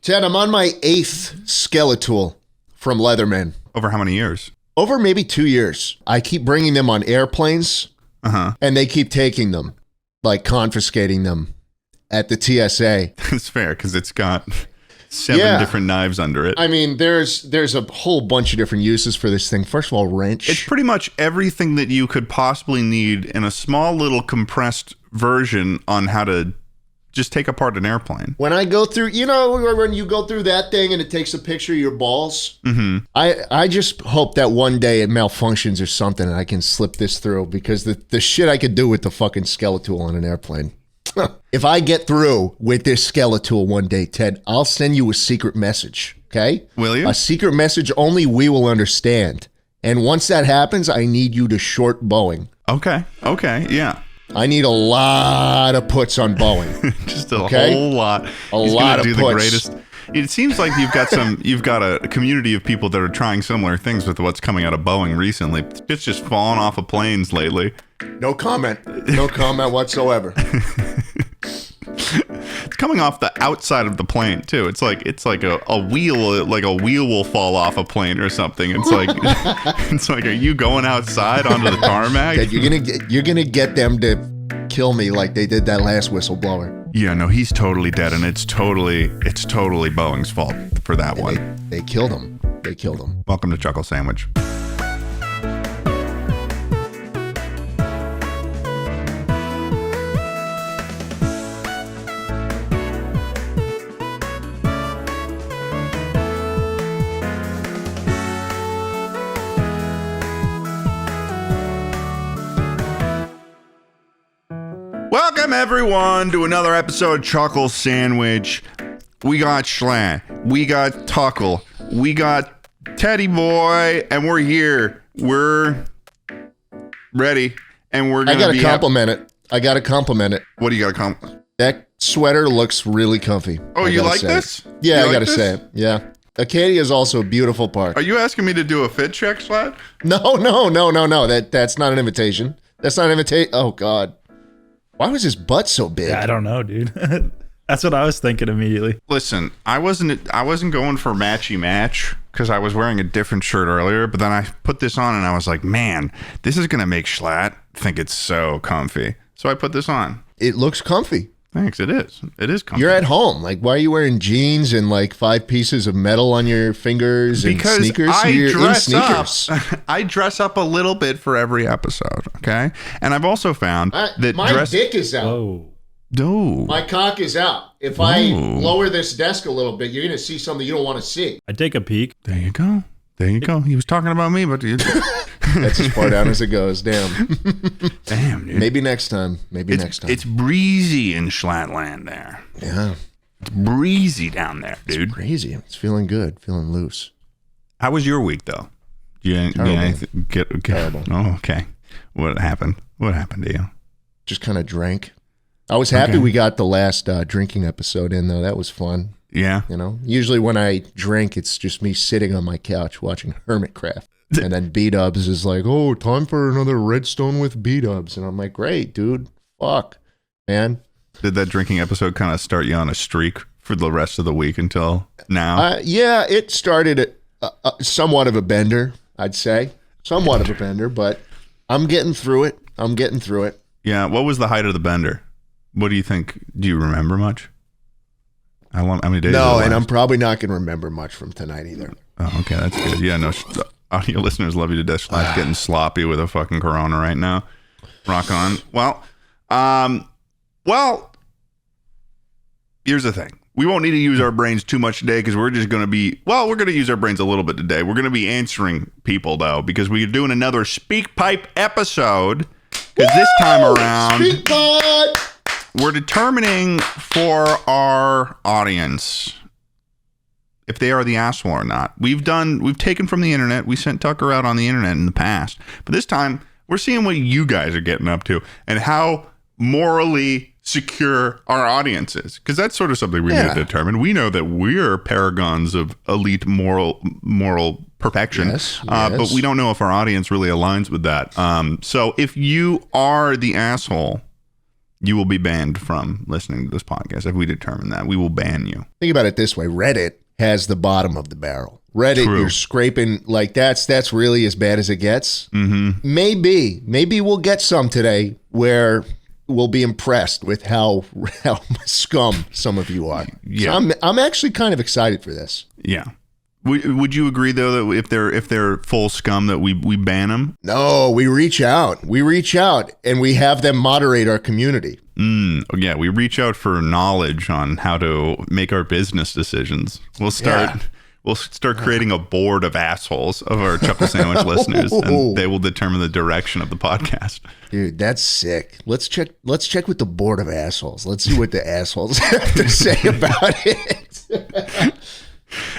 Ted, I'm on my 8th Skeletal from Leatherman. Over how many years? Over maybe 2 years. I keep bringing them on airplanes, and they keep taking them, like confiscating them at the TSA. It's fair, because it's got 7 different knives under it. I mean, there's a whole bunch of different uses for this thing. First of all, wrench. It's pretty much everything that you could possibly need in a small little compressed version on how to just take apart an airplane. When I go through, when you go through that thing and it takes a picture of your balls, I just hope that one day it malfunctions or something and I can slip this through, because the shit I could do with the fucking Skeletal on an airplane. If I get through with this Skeletal one day, Ted, I'll send you a secret message, okay? Will you? A secret message only we will understand. And once that happens, I need you to short Boeing. Okay, yeah. I need a lot of puts on Boeing. Just a whole lot. He's lot of do puts. The greatest. It seems like you've got a community of people that are trying similar things with what's coming out of Boeing recently. It's just fallen off of planes lately. No comment. No comment whatsoever. It's coming off the outside of the plane too. It's like a wheel, like a wheel will fall off a plane or something. It's like, are you going outside onto the tarmac? Dad, you're gonna get them to kill me like they did that last whistleblower. Yeah, no, he's totally dead, and it's totally Boeing's fault for that one. They killed him. They killed him. Welcome to Chuckle Sandwich. Welcome, everyone, to another episode of Chuckle Sandwich. We got Schlatt, we got Tuckle, we got Teddy Boy, and we're here. We're ready, and we're going to be... I gotta compliment it. What do you got to compliment? That sweater looks really comfy. Oh, you like this? Yeah, I gotta say it. Yeah. Acadia is also a beautiful park. Are you asking me to do a fit check, Schlatt? No. That's not an invitation. That's not an invitation. Oh, God. Why was his butt so big? Yeah, I don't know, dude. That's what I was thinking immediately. Listen, I wasn't going for matchy match because I was wearing a different shirt earlier, but then I put this on and I was like, man, this is going to make Schlatt think it's so comfy. So I put this on. It looks comfy. Thanks, it is. It is comfy. You're at home. Like, why are you wearing jeans and like 5 pieces of metal on your fingers and because sneakers? I dress up. I dress up a little bit for every episode, okay? And I've also found that my dick is out. Oh. No. My cock is out. If I lower this desk a little bit, you're going to see something you don't want to see. I take a peek. There you go. He was talking about me, but that's as far down as it goes. Damn, dude. Maybe next time. It's breezy in Schlattland there. Yeah, it's breezy down there, dude. It's breezy. It's feeling good, feeling loose. How was your week, though? Terrible. Oh, okay. What happened? What happened to you? Just kind of drank. I was happy we got the last drinking episode in, though. That was fun. Yeah. Usually when I drink, it's just me sitting on my couch watching Hermitcraft. And then B-Dubs is like, oh, time for another Redstone with B-Dubs. And I'm like, great, dude. Fuck, man. Did that drinking episode kind of start you on a streak for the rest of the week until now? Yeah, it started somewhat of a bender, I'd say. Somewhat of a bender, but I'm getting through it. Yeah. What was the height of the bender? What do you think? Do you remember much? How many days? No, and I'm probably not going to remember much from tonight either. Oh, okay, that's good. Yeah, no, audio listeners love you to death. Schlatt's getting sloppy with a fucking Corona right now. Rock on. Well, here's the thing. We won't need to use our brains too much today because we're just going to be, we're going to use our brains a little bit today. We're going to be answering people, though, because we're doing another Speakpipe episode. Because this time around... Speakpipe! We're determining for our audience if they are the asshole or not. We've taken from the internet. We sent Tucker out on the internet in the past. But this time, we're seeing what you guys are getting up to and how morally secure our audience is. Because that's sort of something we need to determine. We know that we're paragons of elite moral perfection. Yes. But we don't know if our audience really aligns with that. So if you are the asshole... you will be banned from listening to this podcast. If we determine that, we will ban you. Think about it this way. Reddit has the bottom of the barrel. Reddit, True. you're scraping, like that's really as bad as it gets. Mm-hmm. Maybe we'll get some today where we'll be impressed with how scum some of you are. Yeah. So I'm actually kind of excited for this. Yeah. Would you agree though that if they're full scum that we ban them? No, we reach out. And we have them moderate our community. Yeah, we reach out for knowledge on how to make our business decisions. We'll start creating a board of assholes of our Chuckle Sandwich listeners, and they will determine the direction of the podcast. Dude, that's sick. Let's check with the board of assholes. Let's see what the assholes have to say about it.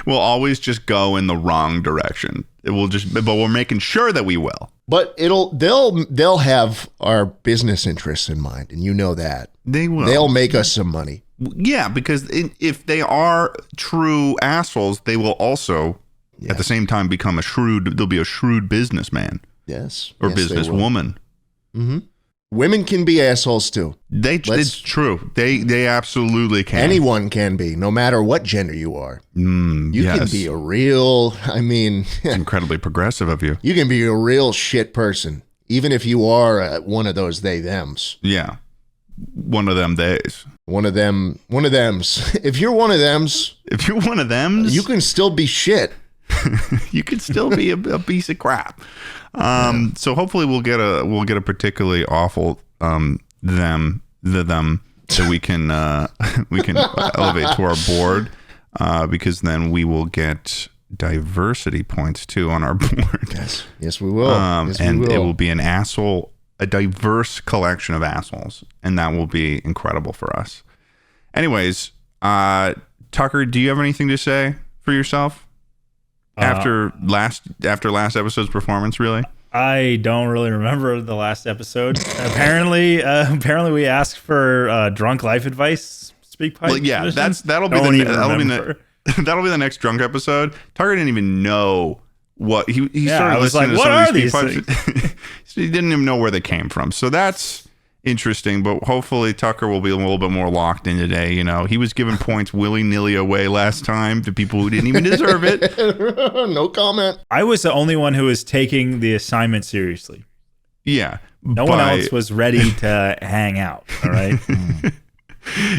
We'll always just go in the wrong direction. But we're making sure that we will. But they'll have our business interests in mind, and you know that. They will. They'll make us some money. Yeah, because if they are true assholes, they will also at the same time become they'll be a shrewd businessman. Yes. Or yes, businesswoman. Mm-hmm. Women can be assholes too. It's true. They absolutely can. Anyone can be, no matter what gender you are. You can be a real, incredibly progressive of you. You can be a real shit person, even if you are one of those they thems. Yeah. One of them days. One of thems. If you're one of thems, you can still be shit. You could still be a piece of crap. So hopefully we'll get a particularly awful them that we can elevate to our board, because then we will get diversity points too on our board. Yes, we will. It will be a diverse collection of assholes, and that will be incredible for us. Anyways, Tucker, do you have anything to say for yourself? After last episode's performance, really? I don't really remember the last episode. Apparently we asked for drunk life advice. Speakpipe. Well, yeah, that'll be the next drunk episode. Tucker didn't even know what he started I was listening like, to what some are of these these things. He didn't even know where they came from. So that's interesting, but hopefully Tucker will be a little bit more locked in today. You know, he was giving points willy-nilly away last time to people who didn't even deserve it. No comment. I was the only one who was taking the assignment seriously. Yeah. No one else was ready to hang out. All right.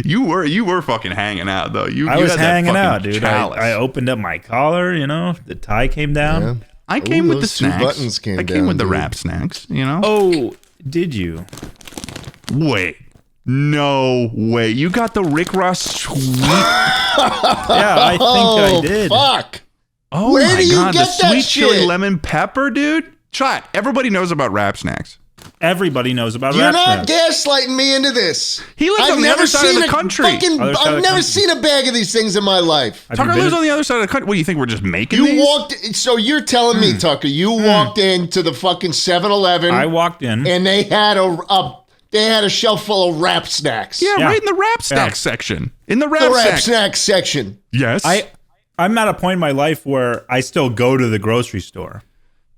You were fucking hanging out though. I was hanging out, dude. I opened up my collar, the tie came down. Yeah. I came with the those two snacks. buttons came I came down, with the dude. wrap snacks, Oh, did you? Wait. No way. You got the Rick Ross sweet. Yeah, I think I did. Fuck. Oh Where my do you god, the get that sweet chili shit? lemon pepper, dude. Schlatt, everybody knows about wrap snacks. Everybody knows about You're rap not snacks. gaslighting me into this. He lives on the other side of the country. I've never seen a bag of these things in my life. Have you Tucker been- lives on the other side of the country. What do you think? We're just making You these? walked. So you're telling me, Tucker, you walked into the fucking 7-Eleven I walked in. and they had a shelf full of wrap snacks. Yeah, Yeah. right in the wrap snack section. In the The wrap wrap snack. snack section. Yes. I'm at a point in my life where I still go to the grocery store.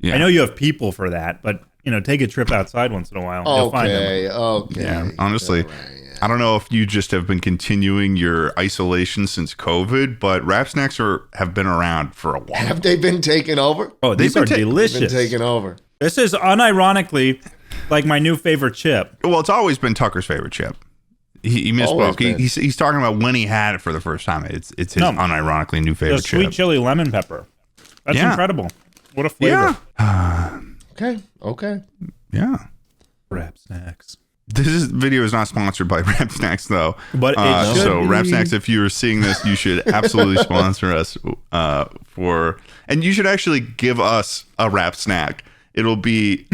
Yeah. I know you have people for that, but take a trip outside once in a while. You'll find them. Okay. Yeah, honestly, I don't know if you just have been continuing your isolation since COVID, but wrap snacks have been around for a while. Have they been taken over? Oh, these are been delicious. Been taken over. This is unironically like my new favorite chip. Well, it's always been Tucker's favorite chip. He misspoke. Always been. He's talking about when he had it for the first time. It's his unironically new The favorite sweet chip. chili lemon pepper. That's Yeah. incredible. What a flavor. Yeah. Okay. Yeah. Wrap snacks. This video is not sponsored by Wrap Snacks, though. But it should so be. Wrap Snacks, if you're seeing this, you should absolutely sponsor us and you should actually give us a wrap snack. It'll be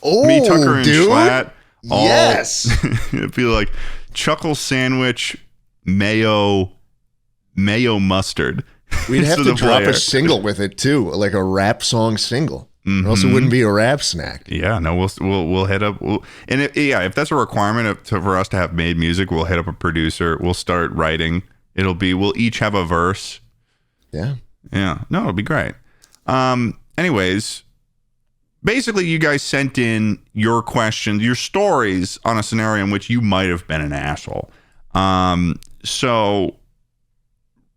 Oh, me, Tucker, and dude. Schlatt. Yes. It'd be like Chuckle Sandwich, mayo mustard. We'd have So to the drop player- a single with it too, like a rap song single. Or else it wouldn't be a rap snack. Yeah, no, we'll hit up. If that's a requirement for us to have made music, we'll hit up a producer. We'll start writing. We'll each have a verse. Yeah. Yeah, no, it'll be great. Anyways, basically, you guys sent in your questions, your stories on a scenario in which you might have been an asshole. So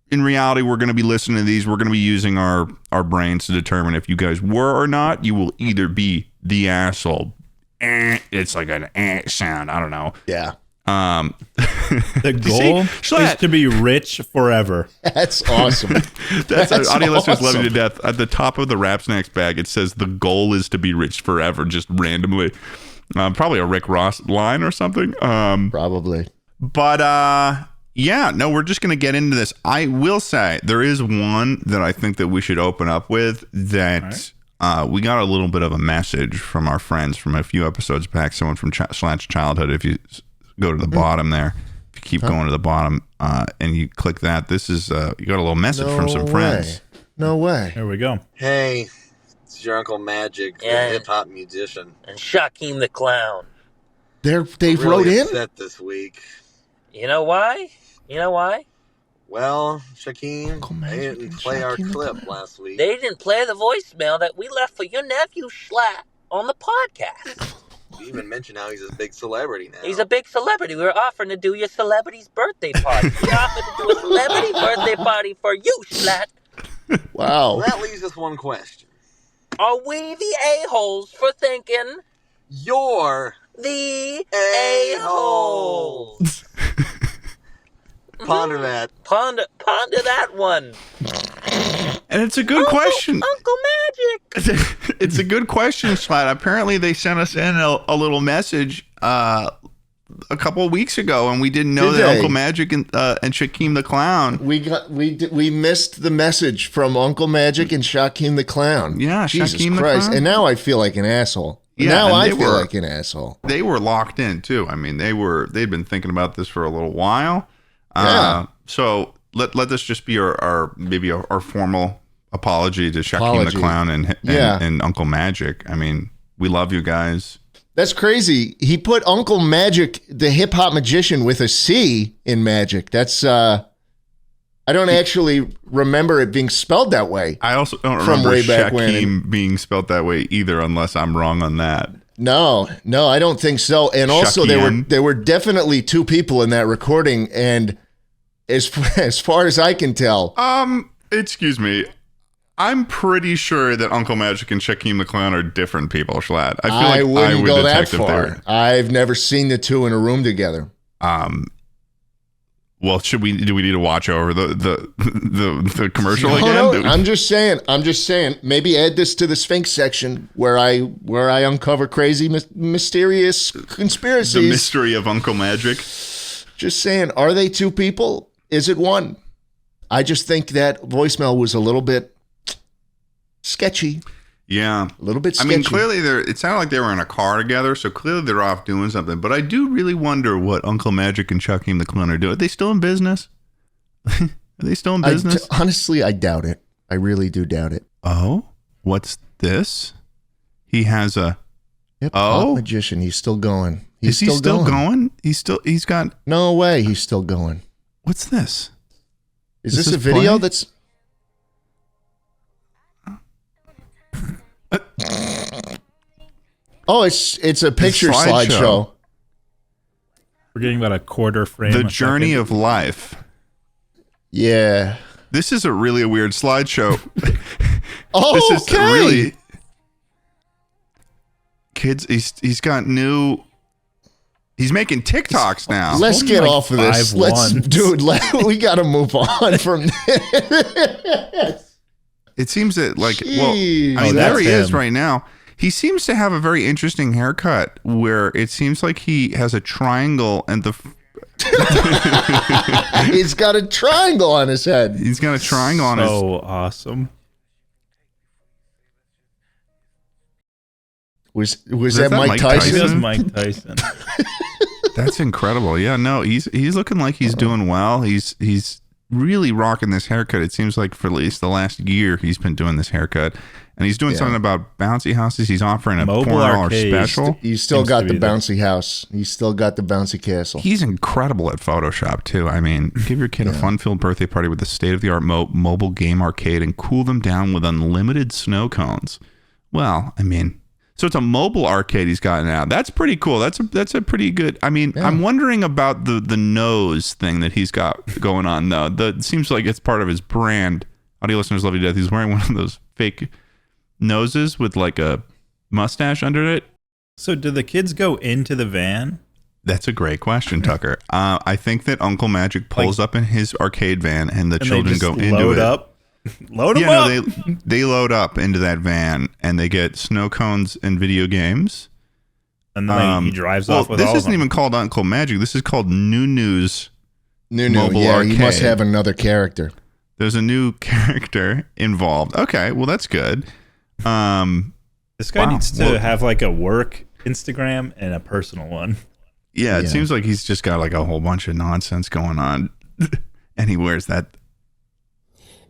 in reality, we're going to be listening to these. We're going to be using our brains to determine if you guys were or not. You will either be the asshole. It's like an sound. I don't know. Yeah. The goal is to be rich forever. That's awesome. That's audio listeners love you to awesome. death. At the top of the Rap Snacks bag, it says the goal is to be rich forever, just randomly. Probably a Rick Ross line or something. Probably. But yeah, no, we're just going to get into this. I will say there is one that I think that we should open up with that we got a little bit of a message from our friends from a few episodes back, someone from Schlatt's childhood. If you go to the bottom there, if you keep going to the bottom and you click that, this is, you got a little message from some friends. No way. Here we go. Hey, it's your Uncle Majik, the hip-hop musician. And Shaquem the Clown. They've really wrote in? upset this week. You know why? Well, Shaquem, Uncle they Majik didn't and play our Shaquem the clip Clown. last week. They didn't play the voicemail that we left for your nephew Schlatt on the podcast. You even mentioned how he's a big celebrity now. He's a big celebrity. We were offering to do your celebrity's birthday party. We offered to do a celebrity birthday party for you, Schlatt. Wow. So that leaves us one question. Are we the a-holes for thinking You're the a-holes. a-holes? Ponder that. Ponder that one. And it's a good question. Uncle Majik. It's a good question, Schlatt. Apparently, they sent us in a little message a couple of weeks ago, and we didn't know Did that they? Uncle Majik and Shaquem the Clown. We missed the message from Uncle Majik and Shaquem the Clown. Yeah, Jesus Shaquem the Christ. Clown. And now I feel like an asshole. Yeah, now and I they feel were- like an asshole. They were locked in too. I mean, they'd been thinking about this for a little while. Yeah. So let this just be our maybe our formal apology to Shaquem Apology. the Clown and Yeah. and Uncle Majik. I mean, we love you guys. That's crazy. He put Uncle Majik, the hip hop magician, with a C in Magic. That's I don't actually remember it being spelled that way. I also don't From remember way back Shaquem being spelled that way either, unless I'm wrong on that. No, I don't think so. And also, Shaquem. there were definitely two people in that recording, and as far as I can tell, Excuse me. I'm pretty sure that Uncle Majik and Shaquem the Clown are different people, Schlatt. I feel I like wouldn't go that detect if far. they're- I've never seen the two in a room together. Well, do we need to watch over the commercial again? No, Do we- I'm just saying. Maybe add this to the Sphynx section where I uncover crazy, mysterious conspiracies. the mystery of Uncle Majik. Just saying, are they two people? Is it one? I just think that voicemail was a little bit sketchy. Yeah. A little bit I sketchy. mean, clearly it sounded like they were in a car together, so clearly they're off doing something. But I do really wonder what Uncle Majik and Shaquem the Clown are doing. Are they still in business? Are they still in business? Honestly, I doubt it. I really do doubt it. Oh, what's this? He has a. Yep, Oh? hot magician. He's still going. Is he still going? He's got. No way. He's still going. What's this? Is Is this a this video play? that's... Oh, it's a picture slideshow. slideshow. We're getting about a quarter frame. The a Journey second. of Life. Yeah. This is a really weird slideshow. Oh, This is okay. really. Kids, he's got new. He's making TikToks now. Let's Only get like off of this. 5'1". Let's, dude. We got to move on from this. It seems that well, I Jeez. mean, Oh, there that's he is him. right now. He seems to have a very interesting haircut where it seems like he has a triangle and He's got a triangle on his head. he's got a triangle on his. So awesome. Was Is that that Mike Mike I think Tyson? it was Mike Tyson. That's incredible. Yeah, no, he's looking like he's doing well. He's really rocking this haircut. It seems like for at least the last year he's been doing this haircut, and he's doing something about bouncy houses. He's offering a Mobile $4 arcade. special. He's still Seems got to the be the- bouncy house. He's still got the bouncy castle. He's incredible at Photoshop too. I mean, give your kid a fun-filled birthday party with a state-of-the-art mobile game arcade and cool them down with unlimited snow cones. Well, I mean, So it's a mobile arcade he's got now. That's pretty cool. That's a pretty good. I mean, I'm wondering about the nose thing that he's got going on though. It seems like it's part of his brand. Audio listeners love you to death. He's wearing one of those fake noses with like a mustache under it. So do the kids go into the van? That's a great question, Tucker. I think that Uncle Majik pulls up in his arcade van and the children go into load it. Up? Load them up. No, they load up into that van and they get snow cones and video games. And then he drives off with all of them. This isn't even called Uncle Majik. This is called Nunu's Mobile Arcade. You must have another character. There's a new character involved. Okay, well that's good. This guy needs to have like a work Instagram and a personal one. Yeah, it seems like he's just got like a whole bunch of nonsense going on. And he wears that.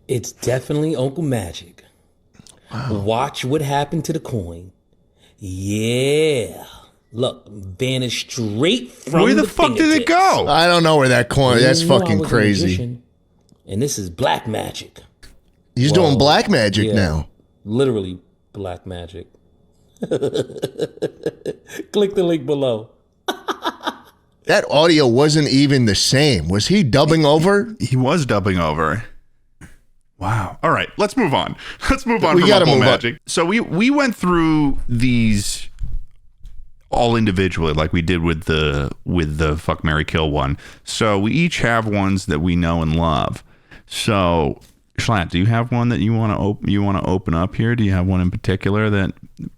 It's definitely Uncle Majik. Wow. Watch what happened to the coin. Yeah. Look, vanished straight from Where the fuck did it go? I don't know where that coin. That's fucking crazy. And this is black magic. He's doing black magic now. Literally black magic. Click the link below. That audio wasn't even the same. Was he dubbing over? He was dubbing over. Wow. All right, let's move on. Let's move on from Uncle Majik. So we went through these all individually, like we did with the Fuck, Marry, Kill one. So we each have ones that we know and love. So Schlatt, do you have one that you want to open up here? Do you have one in particular that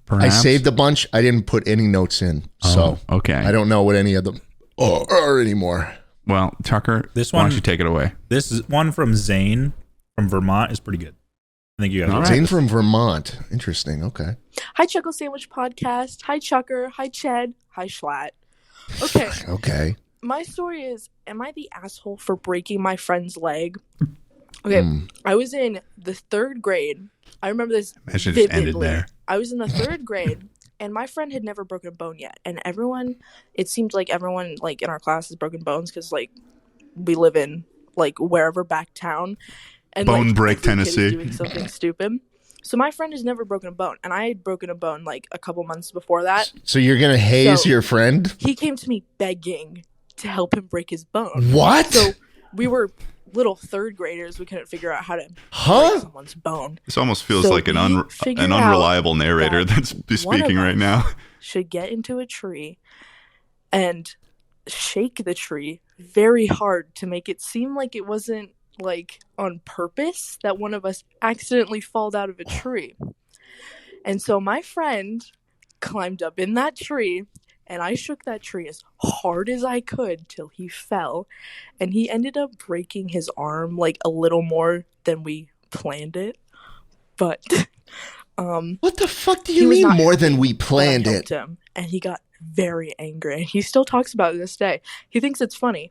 perhaps? I saved a bunch. I didn't put any notes in, so okay. I don't know what any of them are anymore. Well, Tucker, why don't you take it away? This is one from Zane from Vermont is pretty good. I think you guys. Zane from Vermont. Interesting. Okay. Hi, Chuckle Sandwich podcast. Hi, Chucker. Hi, Ched. Hi, Schlatt. Okay. Okay. My story is, am I the asshole for breaking my friend's leg? Okay. I was in the 3rd grade. I remember this vividly. Just ended there. I was in the 3rd grade, and my friend had never broken a bone yet. And it seemed like everyone like in our class has broken bones because like we live in like wherever back town. And Bone Break, Tennessee. Doing something stupid. So my friend has never broken a bone, and I had broken a bone like a couple months before that. So you're gonna haze your friend? He came to me begging to help him break his bone. What? So we were little 3rd graders. We couldn't figure out how to break someone's bone. This almost feels like an unreliable narrator that's speaking right now. Should get into a tree and shake the tree very hard to make it seem like it wasn't like on purpose that one of us accidentally fall out of a tree. And so my friend climbed up in that tree, and I shook that tree as hard as I could till he fell, and he ended up breaking his arm like a little more than we planned it. But what the fuck do you mean more than we planned it? Him, and he got very angry, and he still talks about it to this day. He thinks it's funny,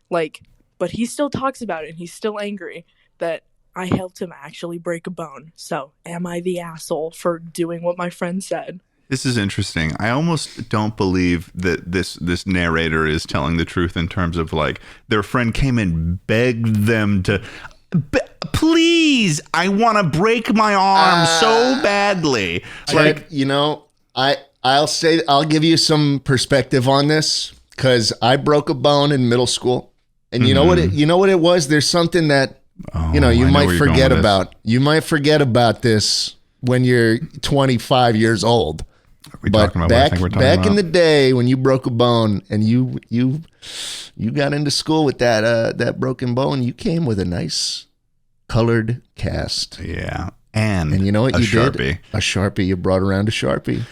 like, but he still talks about it, and he's still angry that I helped him actually break a bone. So, am I the asshole for doing what my friend said? This is interesting. I almost don't believe that this narrator is telling the truth in terms of like their friend came and begged them to, please, I want to break my arm so badly. Like, you know, I'll give you some perspective on this because I broke a bone in middle school. And you know what it was? There's something that you might forget about. You might forget about this when you're 25 years old. But back in the day when you broke a bone and you got into school with that broken bone, you came with a nice colored cast. Yeah. And you know what you Sharpie. did? A Sharpie. You brought around a Sharpie.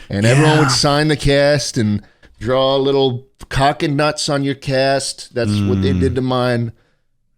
And everyone would sign the cast and draw little cock and nuts on your cast. That's what they did to mine.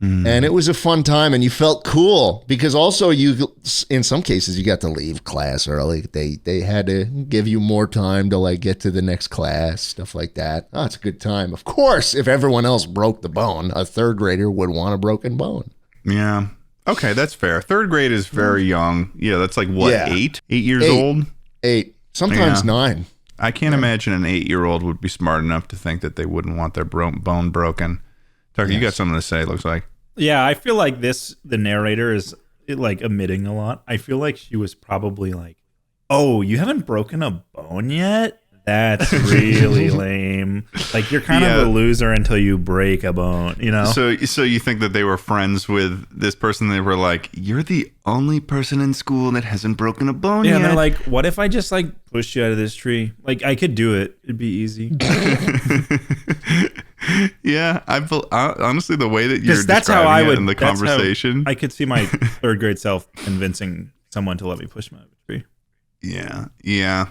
And it was a fun time, and you felt cool because also in some cases you got to leave class early. They had to give you more time to like get to the next class, stuff like that. Oh, it's a good time. Of course, if everyone else broke the bone, a 3rd grader would want a broken bone. Yeah. Okay, that's fair. 3rd grade is very young. Yeah, that's like what, 8 years old? 8, sometimes 9. I can't imagine an 8-year-old would be smart enough to think that they wouldn't want their bone broken. Tucker, you got something to say, it looks like. Yeah, I feel like the narrator is like omitting a lot. I feel like she was probably like, Oh, you haven't broken a bone yet? That's really lame. Like, you're kind of a loser until you break a bone, you know? So you think that they were friends with this person? They were like, you're the only person in school that hasn't broken a bone yet. And they're like, what if I just like pushed you out of this tree? Like, I could do it. It'd be easy. Yeah, honestly, the way that you're describing it in the conversation, I could see my third grade self convincing someone to let me push him out of a tree. Yeah.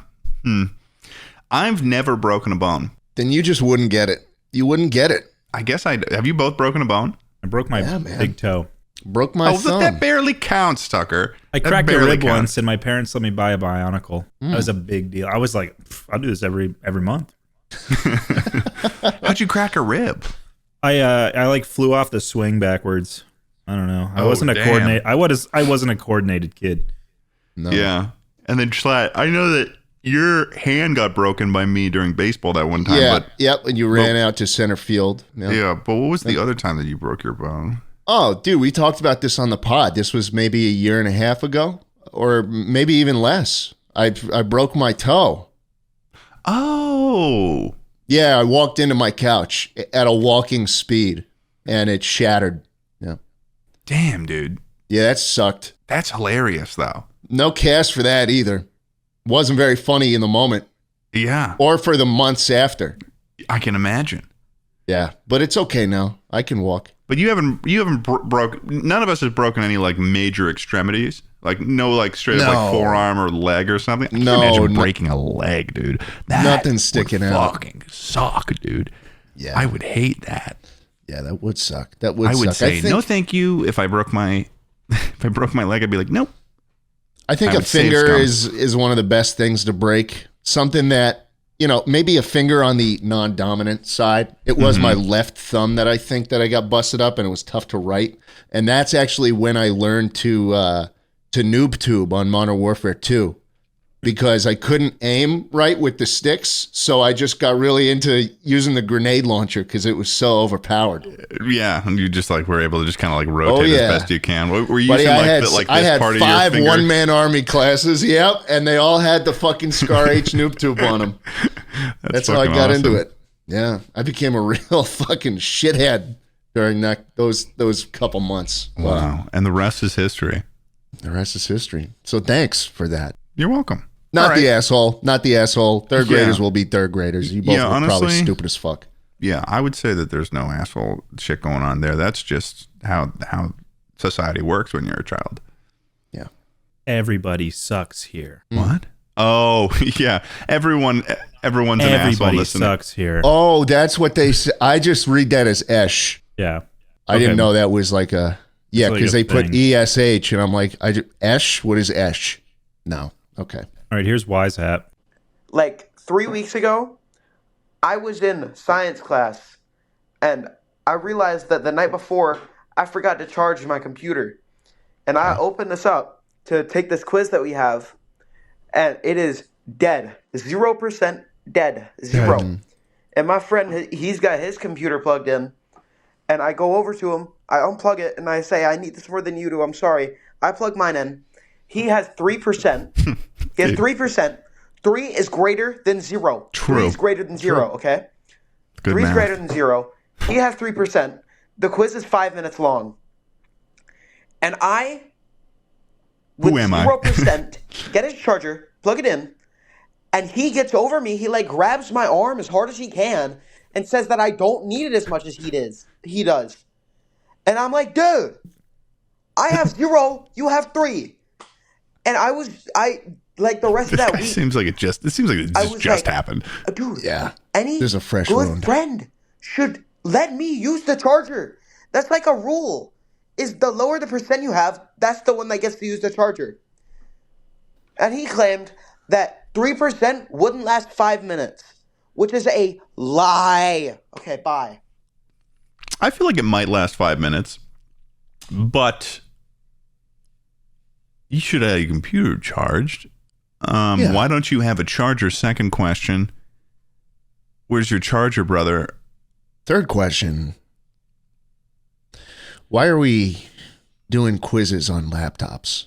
I've never broken a bone. Then you just wouldn't get it. You wouldn't get it. I guess have you both broken a bone? I broke my big toe. Broke my thumb. That barely counts, Tucker. I cracked a rib once, and my parents let me buy a Bionicle. That was a big deal. I was like, I'll do this every month. How'd you crack a rib? I like flew off the swing backwards. I don't know. I wasn't a coordinated kid. No. Yeah. And then Schlatt, I know that your hand got broken by me during baseball that one time. Yeah. And you ran out to center field. Yeah. But what was the other time that you broke your bone? Oh, dude, we talked about this on the pod. This was maybe a year and a half ago, or maybe even less. I broke my toe. Oh. Yeah, I walked into my couch at a walking speed, and it shattered. Yeah. Damn, dude. Yeah, that sucked. That's hilarious, though. No cast for that either. Wasn't very funny in the moment. Yeah. Or for the months after. I can imagine. Yeah, but it's okay now. I can walk. But you haven't broke. None of us has broken any like major extremities. Like no like straight up like forearm or leg or something. I can't imagine breaking a leg, dude. Nothing sticking out. Fucking suck, dude. Yeah, I would hate that. Yeah, that would suck. I would say no, thank you. If I broke my leg, I'd be like, nope. I think a finger is one of the best things to break. Something that, maybe a finger on the non-dominant side. It was my left thumb that I think that I got busted up, and it was tough to write. And that's actually when I learned to noob tube on Modern Warfare 2, because I couldn't aim right with the sticks. So I just got really into using the grenade launcher because it was so overpowered. Yeah, and you just like were able to just kind of like rotate as best you can. Were you using I had this part of your 5 finger? one-man army classes, yep, and they all had the fucking Scar H noob tube on them. That's how I got into it. Yeah, I became a real fucking shithead during those couple months. Wow, and the rest is history. The rest is history. So thanks for that. You're welcome. Not the asshole. Third graders will be third graders. You both were honestly, probably stupid as fuck. Yeah, I would say that there's no asshole shit going on there. That's just how society works when you're a child. Yeah. Everybody sucks here. What? Oh, yeah. Everyone's an asshole. Everybody sucks here. Oh, that's what they say. I just read that as esh. Yeah. I didn't know that was like a... Yeah, because they put ESH, and I'm like, esh? What is esh? No. Okay. All right, here's Wise Hat. Like 3 weeks ago, I was in science class, and I realized that the night before, I forgot to charge my computer. And I opened this up to take this quiz that we have, and it is dead. 0% dead. 0. And my friend, he's got his computer plugged in, and I go over to him, I unplug it, and I say, I need this more than you do, I'm sorry. I plug mine in. He has 3%. He has 3%. 3 is greater than 0. True. 3 is greater than 0, okay? Good 3 is math. greater than 0. He has 3%. The quiz is 5 minutes long. And I, with 0%, get his charger, plug it in, and he gets over me. He like grabs my arm as hard as he can and says that I don't need it as much as he does. And I'm like, dude, I have 0, you have 3. And I like the rest of that week. It seems like it just happened. Dude, yeah. There's a fresh good wound. friend should let me use the charger. That's like a rule. Is the lower the percent you have, that's the one that gets to use the charger. And he claimed that 3% wouldn't last 5 minutes, which is a lie. Okay, bye. I feel like it might last 5 minutes, but you should have your computer charged. Why don't you have a charger? Second question. Where's your charger, brother? Third question. Why are we doing quizzes on laptops?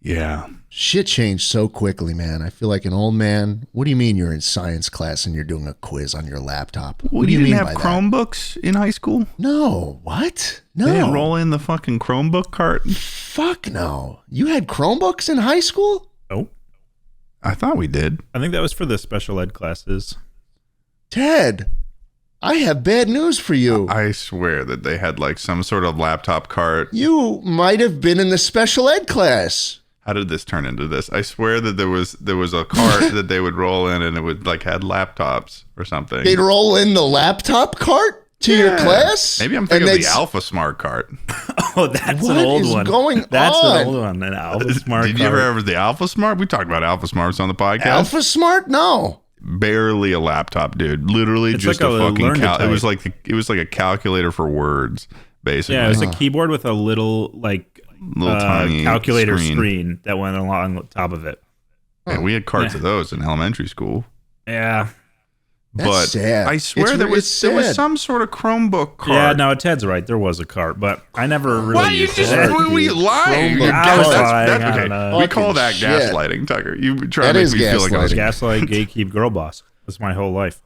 Yeah. Shit changed so quickly, man. I feel like an old man. What do you mean you're in science class and you're doing a quiz on your laptop? Well, What do you you mean didn't by have that? Chromebooks in high school? No. What? No. They didn't roll in the fucking Chromebook cart? Fuck no. You had Chromebooks in high school? Nope. I thought we did. I think that was for the special ed classes. Ted, I have bad news for you. I swear that they had like some sort of laptop cart. You might have been in the special ed class. How did this turn into this? I swear that there was a cart that they would roll in and it would like had laptops or something. They'd roll in the laptop cart to your class? Maybe I'm thinking of the Alpha Smart cart. Oh, that's What an old is one. going That's on? an old one. An Alpha Smart. Did you ever have the Alpha Smart? We talked about Alpha Smarts on the podcast. Alpha Smart? No. Barely a laptop, dude. Literally It's just like a a fucking learn-to-type. it was like a calculator for words, basically. Yeah, it was a keyboard with a little tiny calculator screen that went along top of it. Yeah, we had carts of those in elementary school. Yeah. That's But sad. I swear It's there was sad. some sort of Chromebook cart. Yeah, no, Ted's right. There was a cart, but I never really Why you used just it. were you lying? Chromebook I was cart. lying, I okay. don't know. We call that Fucking shit. gaslighting, Tucker. You try That to make is me feel like I was gaslighting. Gaslight, gatekeep, girl boss. That's my whole life.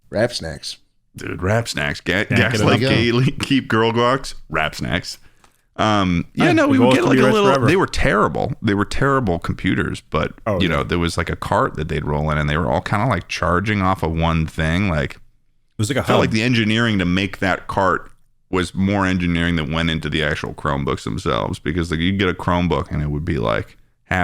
Rap snacks. dude. Rap snacks, get gaslight, enough. keep girl guacs, rap snacks. Yeah, Nice. no, The we goal would is get to like be a rich little. forever. They were terrible. They were terrible computers, but Oh, you yeah. know, there was like a cart that they'd roll in, and they were all kind of like charging off of one thing. Like, It was like a I felt hub. like the engineering to make that cart was more engineering that went into the actual Chromebooks themselves, because like you'd get a Chromebook and it would be like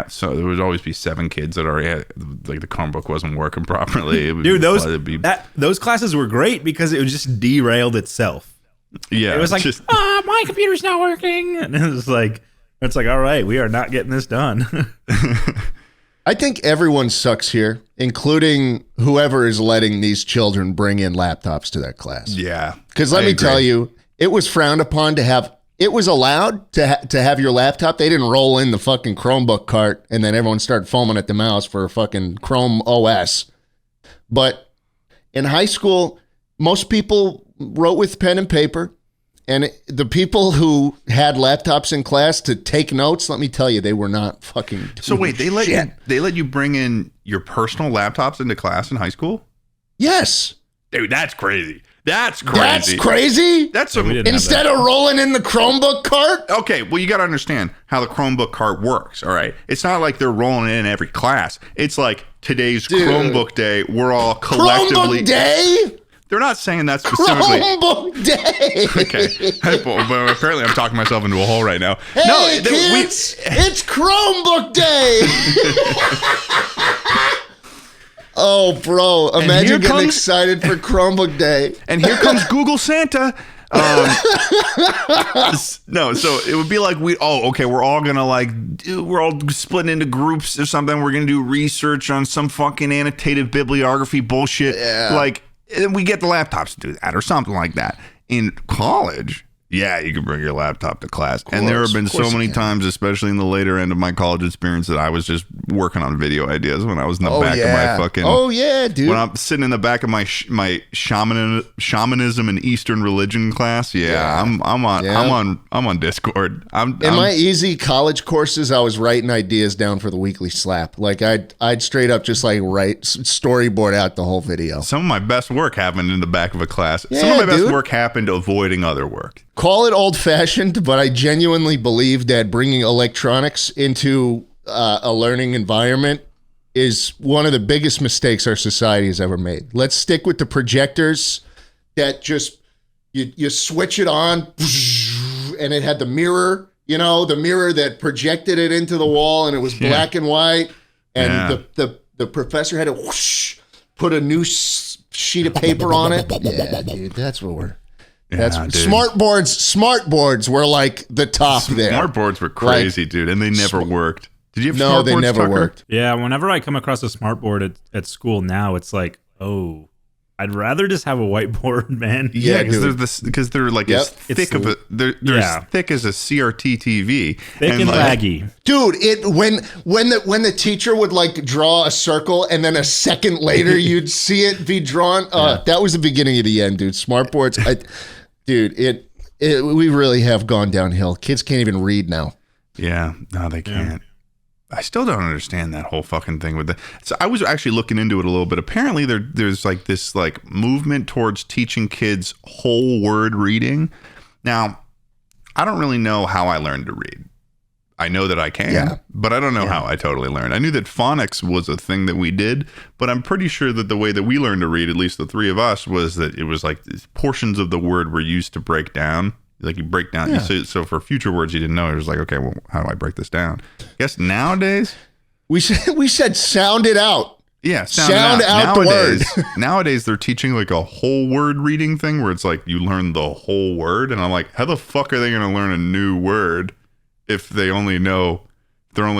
so there would always be 7 kids that already had, like, the Chromebook wasn't working properly. It would Dude, be, those classes were great because it was just derailed itself. yeah, It was like, just, my computer's not working. And it's like, all right, we are not getting this done. I think everyone sucks here, including whoever is letting these children bring in laptops to that class. yeah. Because let I me agree. tell you, it was frowned upon to have. It was allowed to have your laptop. They didn't roll in the fucking Chromebook cart and then everyone started foaming at the mouth for a fucking Chrome OS. But in high school, most people wrote with pen and paper. And the people who had laptops in class to take notes, let me tell you, they were not fucking doing So wait, they let shit. you bring in your personal laptops into class in high school? Yes. Dude, that's crazy. That's crazy. That's crazy. That's some, we didn't have Instead of rolling in the Chromebook cart. okay, well, you got to understand how the Chromebook cart works, all right? It's not like they're rolling in every class. It's like today's Dude. Chromebook day. We're all collectively. Chromebook day? They're not saying that specifically. Chromebook day. Okay. But apparently I'm talking myself into a hole right now. Hey, no, kids, it's Chromebook day. Oh, bro. here Imagine getting comes- excited for Chromebook day. and here comes Google Santa. No, so it would be like we're all gonna we're all splitting into groups or something. We're gonna do research on some fucking annotated bibliography bullshit. Yeah. Like, and we get the laptops to do that or something like that. In college, yeah, you can bring your laptop to class. And there have been so many times, especially in the later end of my college experience, that I was just working on video ideas when I was in the back of my fucking. Oh, yeah, dude. When I'm sitting in the back of my shamanism and Eastern religion class, I'm on Discord. In my easy college courses, I was writing ideas down for the weekly slap. Like I'd straight up just like write storyboard out the whole video. some of my best work happened in the back of a class. Some Yeah, of my best dude. work happened avoiding other work. Call it old fashioned, but I genuinely believe that bringing electronics into a learning environment is one of the biggest mistakes our society has ever made. Let's stick with the projectors that just you switch it on and it had the mirror, the mirror that projected it into the wall and it was black and white. And the professor had to put a new sheet of paper on it. Yeah, dude, that's what we're. That's dude. smart boards were like the top there. Smart boards were crazy, dude, and they never worked. Did you have No, smart they boards, never Tucker? worked. Yeah, whenever I come across a smart board at school now, it's like, oh, I'd rather just have a whiteboard, man. Yeah, dude. because they're like Yep. as thick of a they're Yeah. as thick as a CRT TV. Thick and like, laggy. Dude, when the teacher would like draw a circle and then a second later you'd see it be drawn. That was the beginning of the end, dude. Smart boards, we really have gone downhill. Kids can't even read now. Yeah, no, they can't. I still don't understand that whole fucking thing with the. So I was actually looking into it a little bit. Apparently, there's like this like movement towards teaching kids whole word reading. Now, I don't really know how I learned to read. I know that I can, but I don't know how I totally learned. I knew that phonics was a thing that we did, but I'm pretty sure that the way that we learned to read, at least the three of us, was that it was like portions of the word were used to break down. Like you break down. Yeah. So for future words you didn't know, it was like, okay, well, how do I break this down? I guess nowadays we said sound it out. Yeah, sound out the word. Nowadays they're teaching like a whole word reading thing where it's like you learn the whole word, and I'm like, how the fuck are they going to learn a new word if they're only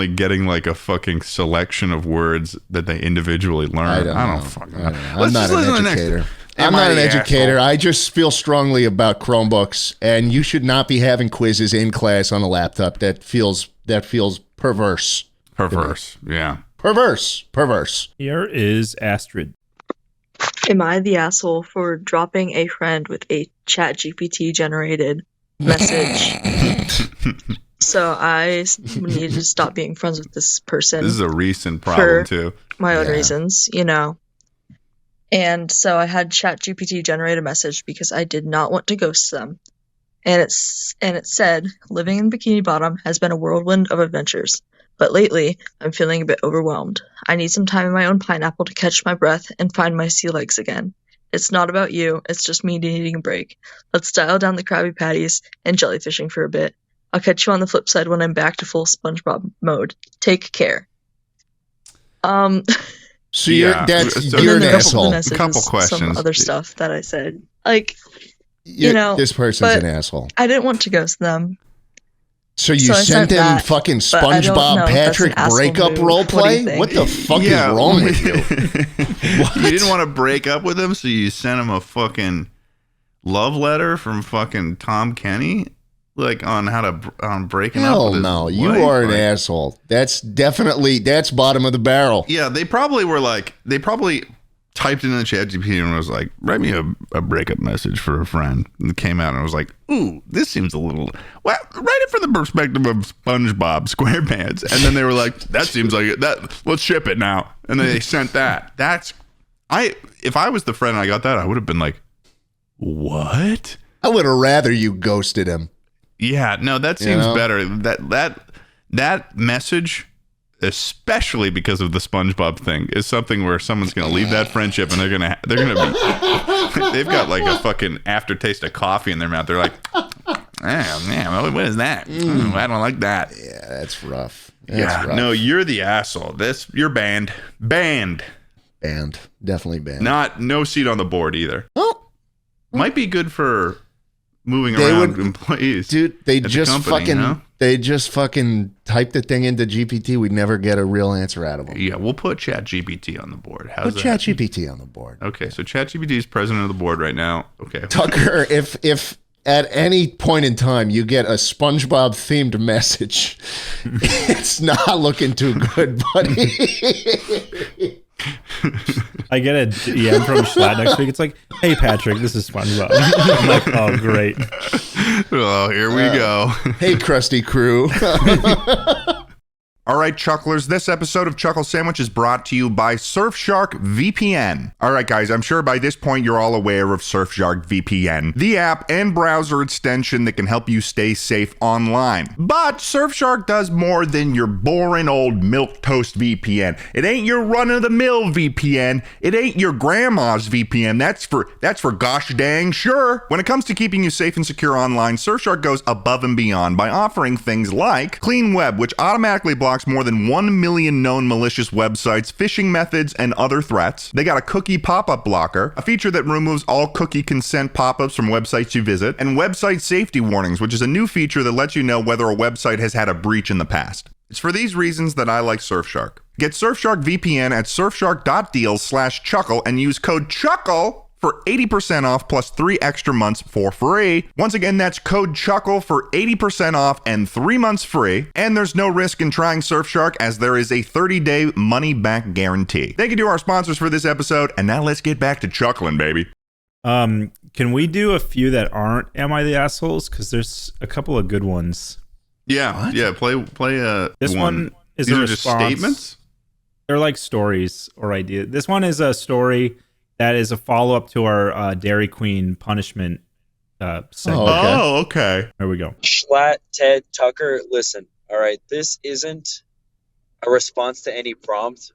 getting like a fucking selection of words that they individually learn? I don't fucking know. I'm not an educator. I'm not an educator. I just feel strongly about Chromebooks, and you should not be having quizzes in class on a laptop. That feels perverse. Yeah. Perverse. Here is Astrid. Am I the asshole for dropping a friend with a ChatGPT generated message? So I need to stop being friends with this person. This is a recent problem too. My own reasons, you know. And so I had ChatGPT generate a message because I did not want to ghost them. And it said, living in Bikini Bottom has been a whirlwind of adventures. But lately, I'm feeling a bit overwhelmed. I need some time in my own pineapple to catch my breath and find my sea legs again. It's not about you, it's just me needing a break. Let's dial down the Krabby Patties and jellyfishing for a bit. I'll catch you on the flip side when I'm back to full SpongeBob mode. Take care. So you're an asshole. A couple questions. Some other stuff that I said. Like, you know. This person's an asshole. I didn't want to ghost them. So you sent him fucking SpongeBob Patrick breakup roleplay? What the fuck is wrong with you? You didn't want to break up with him, so you sent him a fucking love letter from fucking Tom Kenny? Like on how to breaking up with his no, you wife? are an asshole. That's bottom of the barrel. Yeah, they probably typed it in the ChatGPT and was like, write me a breakup message for a friend. And it came out and I was like, ooh, this seems a little, well, write it from the perspective of SpongeBob SquarePants. And then they were like, that seems like it. Let's ship it now. And then they sent that. If I was the friend and I got that, I would have been like, what? I would have rather you ghosted him. Yeah, no, that seems better. That message, especially because of the SpongeBob thing, is something where someone's going to leave that friendship and they're going to be they've got like a fucking aftertaste of coffee in their mouth. They're like, man, what is that? I don't like that. Yeah, that's rough. Rough. No, you're the asshole. You're banned. Definitely banned. No seat on the board either. Oh, might be good for moving around employees. Dude, they just company, fucking type the thing into GPT. We'd never get a real answer out of them. Yeah, we'll put ChatGPT on the board. Put ChatGPT on the board. Okay, so ChatGPT is president of the board right now. Okay. Tucker, if at any point in time you get a SpongeBob themed message, it's not looking too good, buddy. I get a DM from Schlatt next week. It's like, hey, Patrick, this is SpongeBob. I'm like, oh, great. Oh, here we go. Hey, Krusty Crew. All right, Chucklers, this episode of Chuckle Sandwich is brought to you by Surfshark VPN. All right, guys, I'm sure by this point you're all aware of Surfshark VPN, the app and browser extension that can help you stay safe online. But Surfshark does more than your boring old milquetoast VPN. It ain't your run-of-the-mill VPN. It ain't your grandma's VPN. That's for gosh dang sure. When it comes to keeping you safe and secure online, Surfshark goes above and beyond by offering things like Clean Web, which automatically blocks more than 1 million known malicious websites, phishing methods, and other threats. They got a cookie pop-up blocker, a feature that removes all cookie consent pop-ups from websites you visit, and website safety warnings, which is a new feature that lets you know whether a website has had a breach in the past. It's for these reasons that I like Surfshark. Get Surfshark VPN at surfshark.deals/chuckle and use code CHUCKLE for 80% off plus 3 extra months for free. Once again, that's code CHUCKLE for 80% off and 3 months free. And there's no risk in trying Surfshark as there is a 30-day money-back guarantee. Thank you to our sponsors for this episode, and now let's get back to chuckling, baby. Can we do a few that aren't Am I the Assholes? Because there's a couple of good ones. Yeah, What? yeah. Play This one is These a are just response. statements? They're like stories or ideas. This one is a story that is a follow-up to our Dairy Queen punishment segment. Oh, okay. There we go. Schlatt, Ted, Tucker, listen. All right, this isn't a response to any prompt,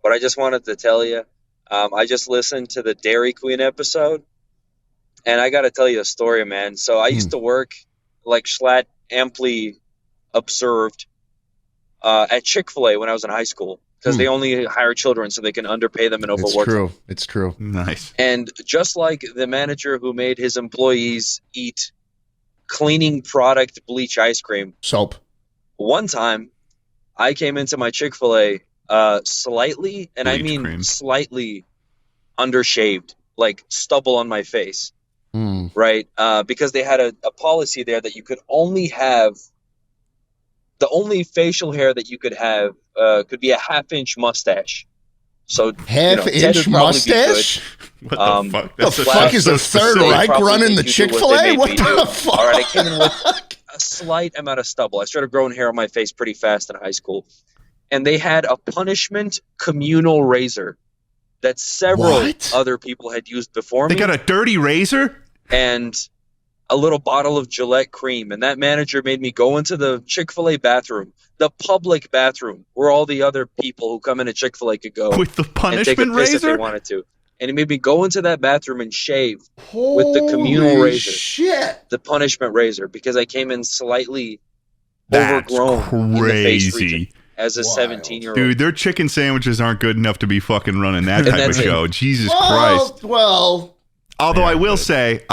but I just wanted to tell you, I just listened to the Dairy Queen episode, and I got to tell you a story, man. So I used to work, like Schlatt amply observed, at Chick-Fil-A when I was in high school, because they only hire children so they can underpay them and overwork them. It's true. Nice. And just like the manager who made his employees eat cleaning product bleach ice cream, soap. One time, I came into my Chick-fil-A slightly, and I mean slightly undershaved, like stubble on my face, right? Because they had a policy there that you could only have, the only facial hair that you could have could be a half-inch mustache. So half-inch mustache? What the fuck? The fuck is the Third Reich running the Chick-fil-A? What the fuck? All right, I came in with a slight amount of stubble. I started growing hair on my face pretty fast in high school. And they had a punishment communal razor that several other people had used before me. They got a dirty razor? And a little bottle of Gillette cream. And that manager made me go into the Chick-fil-A bathroom, the public bathroom, where all the other people who come into Chick-fil-A could go. With the punishment and take a piss razor? if they wanted to. And he made me go into that bathroom and shave with the communal razor. Shit. The punishment razor, because I came in slightly overgrown in the face region as a 17-year-old. Dude, their chicken sandwiches aren't good enough to be fucking running that type of show. Jesus Christ. Well. Although I will say,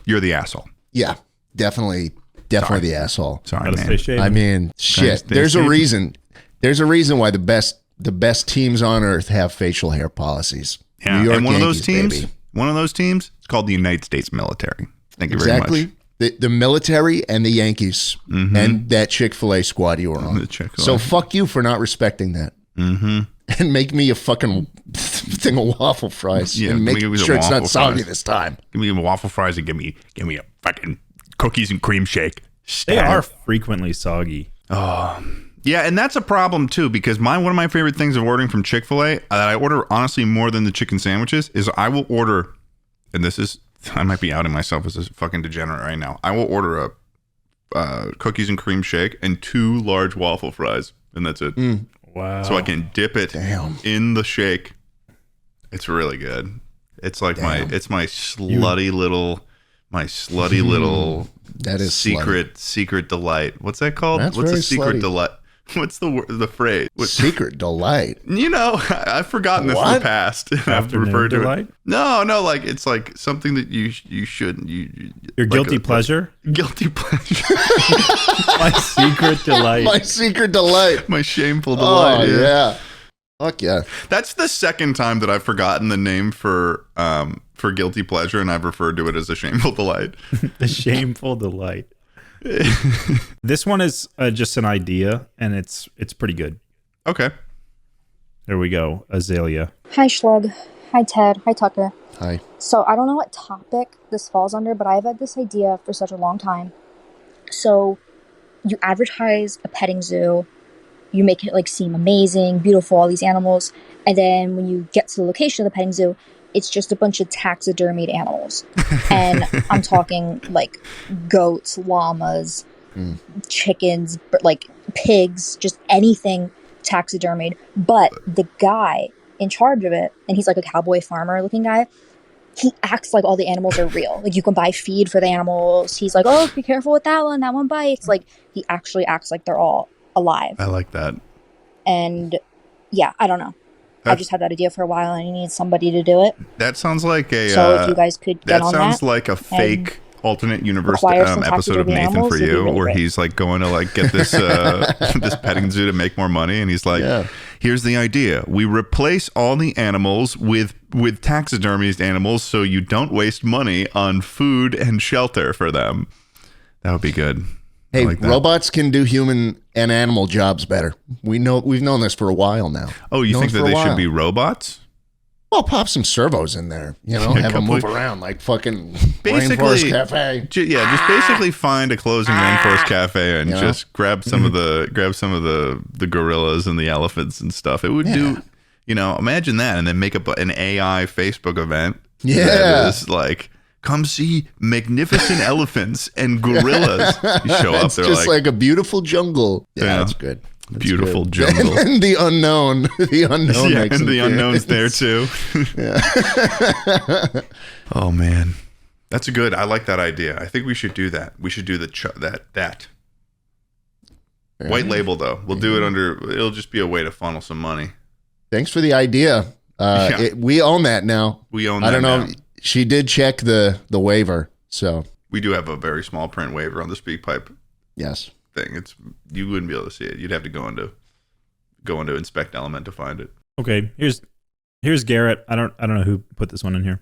you're the asshole. Yeah, definitely the asshole. Sorry, man. I mean, shit. There's a reason. There's a reason why the best teams on earth have facial hair policies. Yeah, New York and one Yankees, of those teams, baby. it's called the United States military. Thank you very much. The military and the Yankees and that Chick-fil-A squad you were on. So fuck you for not respecting that. And make me a fucking thing of waffle fries. Yeah, and make sure it's not soggy this time. Give me waffle fries and give me a fucking cookies and cream shake. They are frequently soggy. Oh, yeah, and that's a problem too, because one of my favorite things of ordering from Chick-fil-A that I order honestly more than the chicken sandwiches is I will order, and I might be outing myself as a fucking degenerate right now. I will order a cookies and cream shake and 2 large waffle fries, and that's it. Wow. So I can dip it in the shake. It's really good. It's like my slutty little that is secret delight. What's that called? That's What's very a secret slutty. delight? What's the phrase? Secret delight. You know, I've forgotten this in the past. I've referred to delight? it. No, like it's like something that you shouldn't. Your guilty pleasure? Guilty pleasure. My secret delight. My secret delight. My shameful delight. Oh, yeah. Fuck yeah. That's the second time that I've forgotten the name for guilty pleasure, and I've referred to it as a shameful delight. The shameful delight. This one is just an idea, and it's pretty good. Okay. There we go. Azalea. Hi, Schlug. Hi, Ted. Hi, Tucker. Hi. So I don't know what topic this falls under, but I've had this idea for such a long time. So you advertise a petting zoo. You make it seem amazing, beautiful, all these animals. And then when you get to the location of the petting zoo, it's just a bunch of taxidermied animals. And I'm talking goats, llamas, chickens, pigs, just anything taxidermied. But the guy in charge of it, and he's like a cowboy farmer looking guy, he acts like all the animals are real. You can buy feed for the animals. He's like, oh, be careful with that one bites. He actually acts like they're all alive. I like that. And yeah, I don't know. I just had that idea for a while, and I need somebody to do it. That sounds like a. So if you guys could get on that. That sounds like a fake alternate universe episode of Nathan for You, really where great. He's going to get this this petting zoo to make more money, and he's like, "Here's the idea: we replace all the animals with taxidermied animals, so you don't waste money on food and shelter for them." That would be good. Hey, robots can do human and animal jobs better. We've known this for a while now. Oh, you think that they should be robots? Well, pop some servos in there, you know, have them move around like fucking Rainforest Cafe. Just basically find a closing Rainforest Cafe and just grab some of the gorillas and the elephants and stuff. It would do, you know, imagine that, and then make up an AI Facebook event. Yeah, that is like, come see magnificent elephants and gorillas. You show up, they're just like a beautiful jungle. Yeah, that's good. That's beautiful good. jungle. And the unknown. Yeah, and the unknown's there too. Oh man, that's good. I like that idea. I think we should do that. We should do that. White label though. We'll do it under. It'll just be a way to funnel some money. Thanks for the idea. We own that now. We own. I don't know. Now. She did check the waiver, so we do have a very small print waiver on the Speakpipe. Yes. Thing. You wouldn't be able to see it. You'd have to go into Inspect Element to find it. Okay, here's Garrett. I don't know who put this one in here.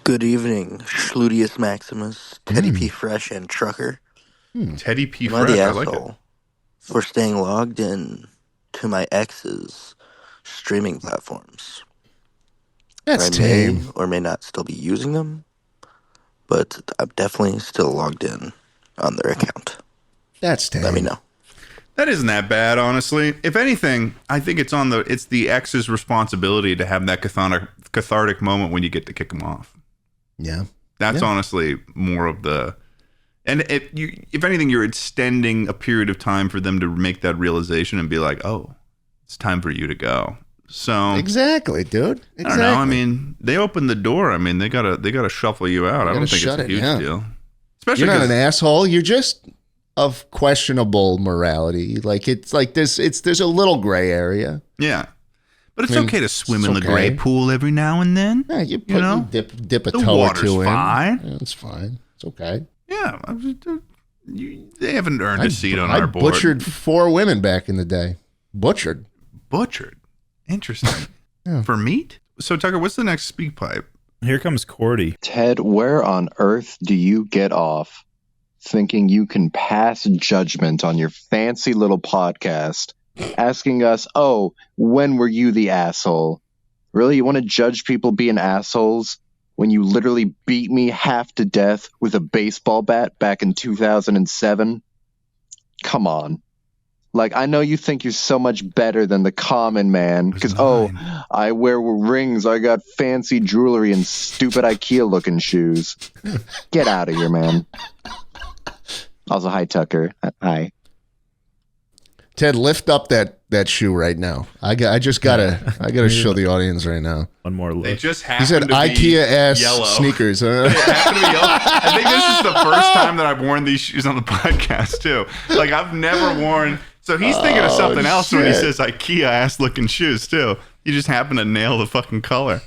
Good evening, Schlutius Maximus, Teddy P. Fresh, and Trucker. Teddy P. Am I Fresh. the I like it. asshole for staying logged in to my ex's streaming platforms. That's I may tame. or may not still be using them, but I'm definitely still logged in on their account. That's tame. Let me know. That isn't that bad, honestly. If anything, I think it's the ex's responsibility to have that cathartic moment when you get to kick them off. Yeah. That's honestly more of the. And if anything, you're extending a period of time for them to make that realization and be like, oh, it's time for you to go. So exactly, dude. Exactly. I don't know. I mean, they opened the door. I mean, they gotta shuffle you out. I don't think it's a huge deal. Especially you're not an asshole. You're just of questionable morality. Like there's a little gray area. Yeah. But it's okay to swim in the gray pool every now and then. Yeah, you dip a the toe or water's two fine. in. Yeah, it's fine. It's okay. Yeah. They haven't earned a seat on our board. I butchered 4 women back in the day. Butchered. Interesting. For meat? So, Tucker, what's the next Speakpipe? Here comes Cordy. Ted, where on earth do you get off thinking you can pass judgment on your fancy little podcast, asking us, oh, when were you the asshole? Really? You want to judge people being assholes when you literally beat me half to death with a baseball bat back in 2007? Come on. Like, I know you think you're so much better than the common man because, I wear rings, I got fancy jewelry and stupid IKEA-looking shoes. Get out of here, man. Also, hi, Tucker. Hi. Ted, lift up that shoe right now. I just gotta show the audience right now. One more look. They just He happen said to be IKEA ass yellow. sneakers. Huh? They happen to be yellow. I think this is the first time that I've worn these shoes on the podcast too. Like I've never worn. So he's thinking of something else when he says IKEA ass looking shoes too. You just happen to nail the fucking color.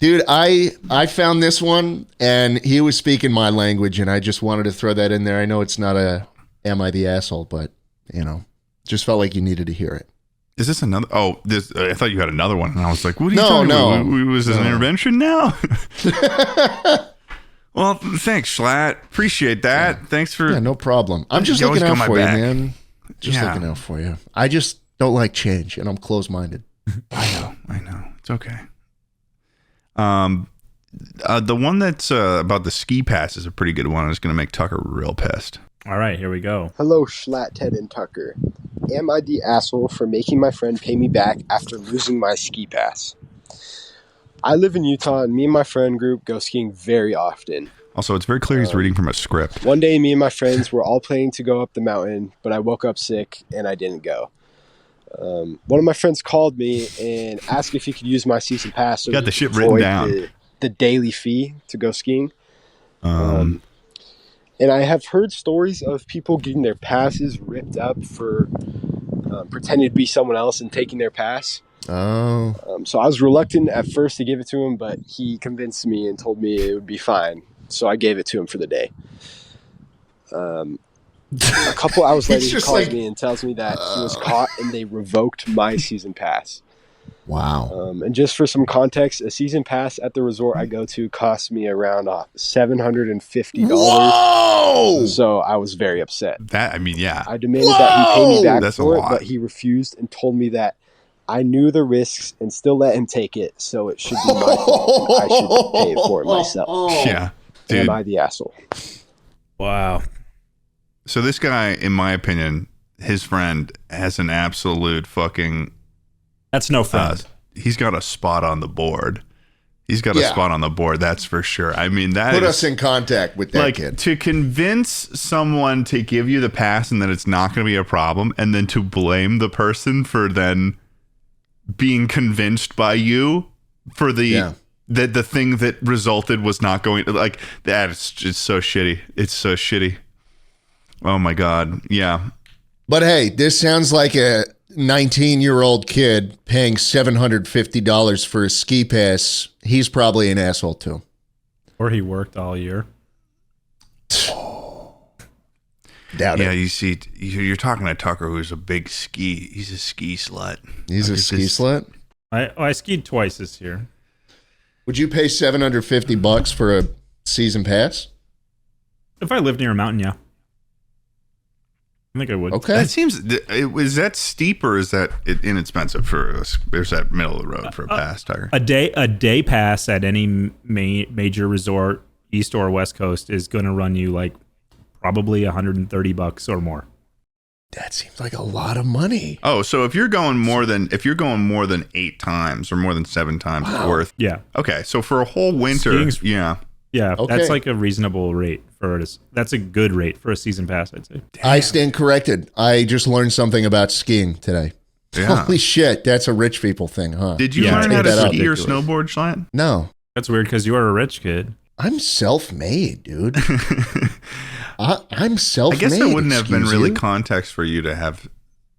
Dude, I found this one and he was speaking my language and I just wanted to throw that in there. I know it's not a am I the asshole, but just felt like you needed to hear it. Is this another? Oh, this. I thought you had another one, and I was like, "What are you talking about? Was this an intervention now?" Well, thanks, Schlatt. Appreciate that. Yeah. Thanks for. Yeah, no problem. I'm just looking out for you, man. Just looking out for you. I just don't like change, and I'm closed-minded. I know. It's okay. The one that's about the ski pass is a pretty good one. It's going to make Tucker real pissed. All right, here we go. Hello, Schlatt, Ted, and Tucker. Am I the asshole for making my friend pay me back after losing my ski pass? I live in Utah, and me and my friend group go skiing very often. Also, it's very clear he's reading from a script. One day, me and my friends were all planning to go up the mountain, but I woke up sick, and I didn't go. One of my friends called me and asked if he could use my season pass. So got the shit written down. The daily fee to go skiing. And I have heard stories of people getting their passes ripped up for pretending to be someone else and taking their pass. Oh. So I was reluctant at first to give it to him, but he convinced me and told me it would be fine. So I gave it to him for the day. A couple hours later, he calls me and tells me that he was caught and they revoked my season pass. Wow. And just for some context, a season pass at the resort I go to cost me around $750. Whoa! So I was very upset. Yeah. I demanded that he pay me back That's for a it, lot. but he refused and told me that I knew the risks and still let him take it, so it should be my fault. I should pay it for it myself. Yeah, dude. Am I the asshole? Wow. So this guy, in my opinion, his friend has an absolute fucking... That's no friend. He's got a spot on the board. He's got a spot on the board, that's for sure. I mean, that Put us in contact with that kid. To convince someone to give you the pass and that it's not going to be a problem, and then to blame the person for then being convinced by you for the thing that resulted was not going... Like, that is just so shitty. It's so shitty. Oh, my God. Yeah. But hey, this sounds like a 19-year-old kid paying $750 for a ski pass. He's probably an asshole too. Or he worked all year. Doubt it. You see, you're talking to Tucker, who's a big ski. He's a ski slut. He's a ski slut? I skied twice this year. Would you pay $750 for a season pass? If I lived near a mountain, yeah. I think I would. Okay. That seems... Is that steep or is that inexpensive for us? There's that middle of the road for a pass, Tucker. A day pass at any major resort, east or west coast, is going to run you like probably $130 or more. That seems like a lot of money. Oh, so if you're going more than 8 times or more than 7 times, it's worth... Yeah. Okay, so for a whole winter... Yeah, okay. That's like a reasonable rate for it. That's a good rate for a season pass, I'd say. Damn. I stand corrected. I just learned something about skiing today. Yeah. Holy shit, that's a rich people thing, huh? Did you learn how to ski or snowboard, Schlatt? No. That's weird because you are a rich kid. I'm self-made, dude. I'm self-made. I guess there wouldn't have been really context for you to have...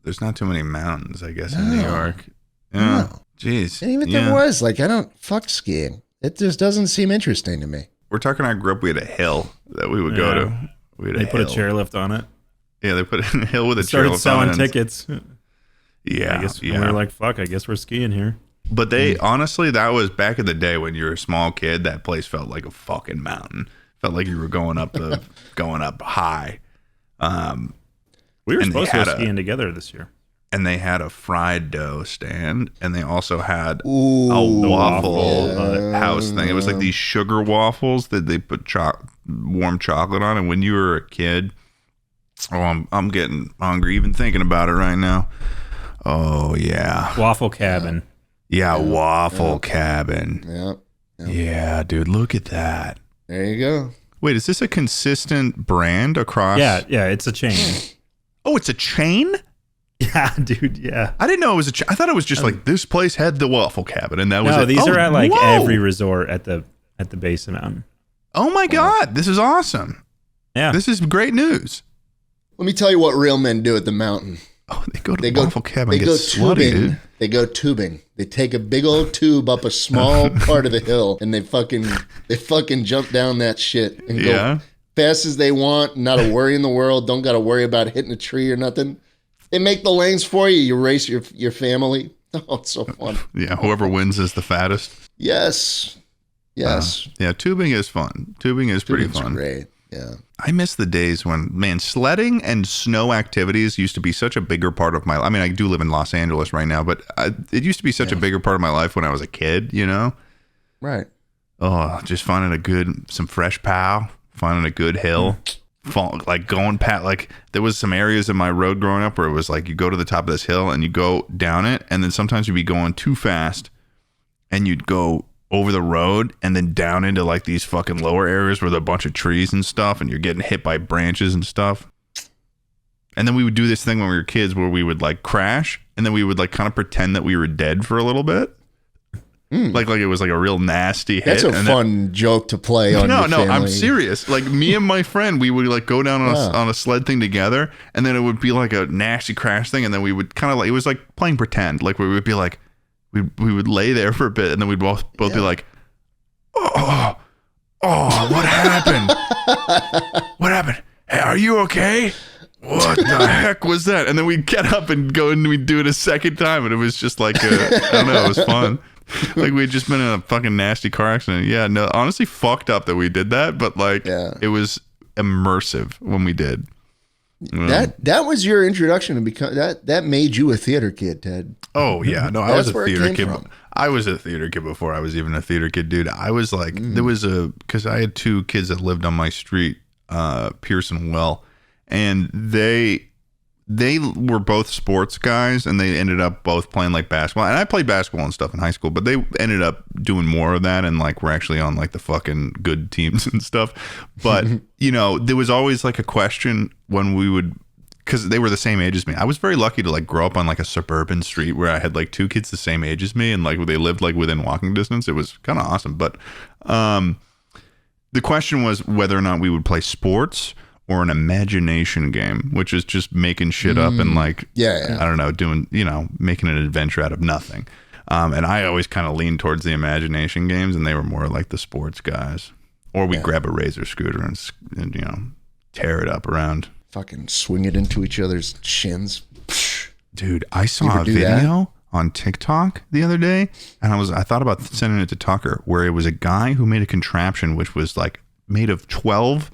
There's not too many mountains, I guess, in New York. Yeah. No. Jeez. And even if there was, like, I don't fuck skiing. It just doesn't seem interesting to me. We're talking, I grew up, we had a hill that we would go to. They put a chairlift on it. Yeah, they put a hill with a chairlift started on selling it. tickets. Yeah. I guess we were like, fuck, I guess we're skiing here. But they, honestly, that was back in the day when you were a small kid, that place felt like a fucking mountain. Felt like you were going up high. We were supposed to go skiing together this year. And they had a fried dough stand, and they also had a waffle house thing. It was like these sugar waffles that they put warm chocolate on. And when you were a kid, I'm getting hungry even thinking about it right now. Oh yeah, Waffle Cabin. Yeah, Waffle Cabin. Yeah. Yeah, dude, look at that. There you go. Wait, is this a consistent brand across? Yeah, it's a chain. Oh, it's a chain? Yeah, dude, yeah. I didn't know it was a chain. I thought it was just like this place had the Waffle Cabin and that was it. No, these are at like every resort at the base of the mountain. Oh my God, this is awesome. Yeah. This is great news. Let me tell you what real men do at the mountain. Oh, they go to the Waffle Cabin and get slutty, tubing. dude. They go tubing. They take a big old tube up a small part of the hill and they fucking jump down that shit and go fast as they want. Not a worry in the world. Don't got to worry about hitting a tree or nothing. They make the lanes for you. You race your family. Oh, it's so fun. Yeah, whoever wins is the fattest. Yes. Yeah, tubing is fun. Tubing is pretty fun. Great. Yeah. I miss the days when, man, sledding and snow activities used to be such a bigger part of my life. I mean, I do live in Los Angeles right now, but it used to be such a bigger part of my life when I was a kid, you know? Right. Oh, just finding some fresh pow, finding a good hill. Like going past, like there was some areas in my road growing up where it was like you go to the top of this hill and you go down it, and then sometimes you'd be going too fast and you'd go over the road and then down into like these fucking lower areas where there are a bunch of trees and stuff and you're getting hit by branches and stuff. And then we would do this thing when we were kids where we would like crash and then we would like kind of pretend that we were dead for a little bit. Like it was like a real nasty hit. That's a fun joke to play on. No, your family. I'm serious. Like me and my friend, we would like go down on a sled thing together, and then it would be like a nasty crash thing, and then we would kind of like, it was like playing pretend. Like we would be like, we would lay there for a bit, and then we'd both be like, oh, what happened? What happened? Hey, are you okay? What the heck was that? And then we'd get up and go and we'd do it a second time, and it was just like I don't know, it was fun. Like we'd just been in a fucking nasty car accident. Yeah, no, honestly fucked up that we did that, but like it was immersive when we did. That was your introduction to become that made you a theater kid, Ted. Oh yeah, no, I was That's a where it theater came kid. from. I was a theater kid before I was even a theater kid, dude. I was like, there was because I had two kids that lived on my street, Pierce and Will, and they were both sports guys, and they ended up both playing like basketball. And I played basketball and stuff in high school, but they ended up doing more of that, and like we're actually on like the fucking good teams and stuff. But you know, there was always like a question when we would. Because they were the same age as me. I was very lucky to like grow up on like a suburban street where I had like two kids the same age as me, and like they lived like within walking distance. It was kind of awesome. But the question was whether or not we would play sports or an imagination game, which is just making shit up and like, I don't know, doing, you know, making an adventure out of nothing. And I always kind of leaned towards the imagination games, and they were more like the sports guys. Or we'd grab a razor scooter and, you know, tear it up around. Fucking swing it into each other's shins. Dude, I saw a video on TikTok the other day, and I thought about sending it to Tucker, where it was a guy who made a contraption which was like made of 12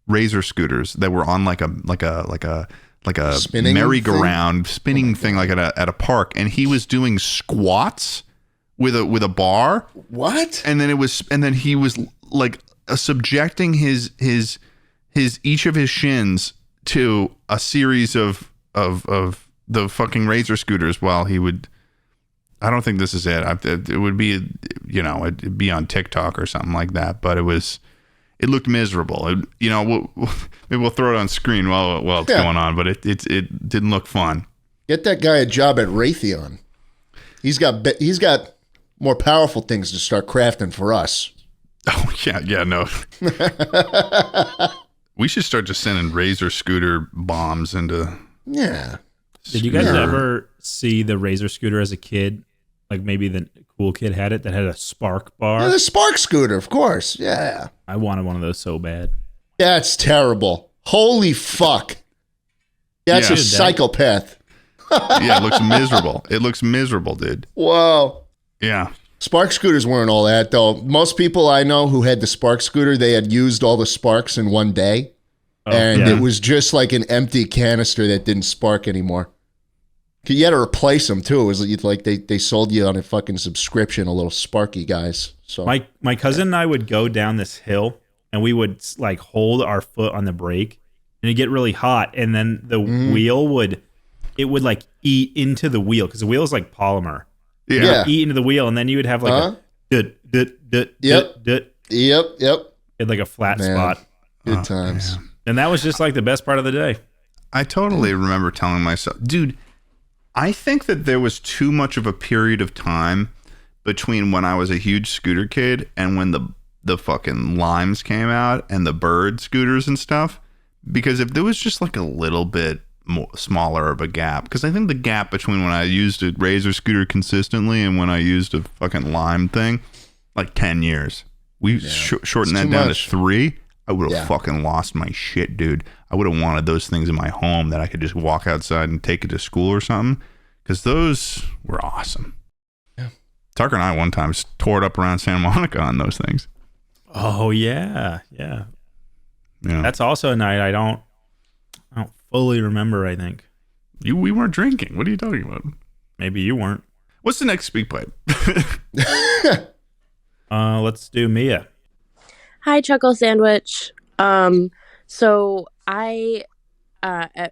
razor scooters that were on like a spinning merry-go-round spinning thing like at a park, and he was doing squats with a bar. What? And then he was like subjecting his each of his shins to a series of the fucking razor scooters while he would. I don't think this is it. It would be, you know, it'd be on TikTok or something like that. But it looked miserable. You know, maybe we'll throw it on screen while it's going on. But it didn't look fun. Get that guy a job at Raytheon. He's got more powerful things to start crafting for us. Oh yeah, no. We should start just sending razor scooter bombs into. Yeah. Did you guys ever see the razor scooter as a kid? Like maybe the cool kid had it that had a spark bar. Yeah, the spark scooter, of course. Yeah. I wanted one of those so bad. That's terrible. Holy fuck. That's a psychopath. Yeah, it looks miserable. It looks miserable, dude. Whoa. Yeah. Spark scooters weren't all that, though. Most people I know who had the spark scooter, they had used all the sparks in one day. It was just like an empty canister that didn't spark anymore. You had to replace them, too. It was like they sold you on a fucking subscription, a little sparky guys. So my cousin and I would go down this hill, and we would like hold our foot on the brake, and it'd get really hot, and then the wheel would like eat into the wheel, because the wheel is like polymer. Yeah. Eat into the wheel, and then you would have like Yep. It's like a flat spot. Good times. Man. And that was just like the best part of the day. I totally remember telling myself, dude, I think that there was too much of a period of time between when I was a huge scooter kid and when the fucking Limes came out and the Bird scooters and stuff. Because if there was just like a little bit more smaller of a gap, because I think the gap between when I used a razor scooter consistently and when I used a fucking Lime thing, like 10 years. We shortened that down to 3. I would have fucking lost my shit, dude. I would have wanted those things in my home that I could just walk outside and take it to school or something, because those were awesome. Yeah. Tucker and I one time tore it up around Santa Monica on those things. Oh yeah. That's also a night I don't fully remember. I think we weren't drinking. What are you talking about? Maybe you weren't. What's the next Speakpipe? Let's do Mia. Hi, Chuckle Sandwich. So I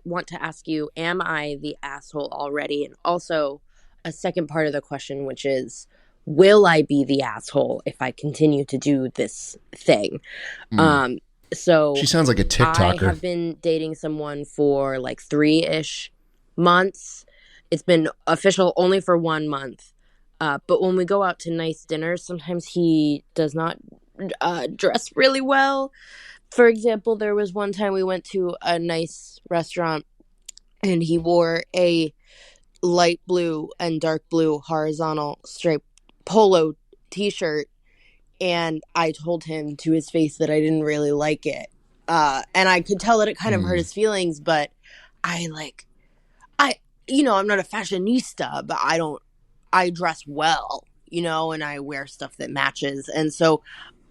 want to ask you, am I the asshole already? And also a second part of the question, which is, will I be the asshole if I continue to do this thing? So she sounds like a TikToker. I have been dating someone for like 3-ish months. It's been official only for 1 month. But when we go out to nice dinners, sometimes he does not dress really well. For example, there was one time we went to a nice restaurant and he wore a light blue and dark blue horizontal striped polo t-shirt, and I told him to his face that I didn't really like it. And I could tell that it kind of hurt his feelings, but I'm not a fashionista, but I dress well, and I wear stuff that matches. And so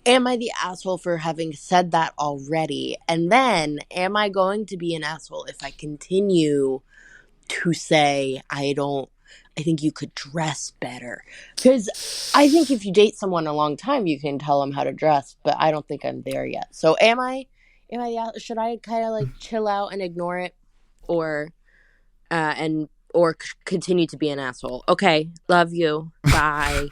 am I the asshole for having said that already? And then am I going to be an asshole if I continue to say I I think you could dress better. Because I think if you date someone a long time, you can tell them how to dress, but I don't think I'm there yet. So should I kind of like chill out and ignore it, or continue to be an asshole? Okay, love you. Bye.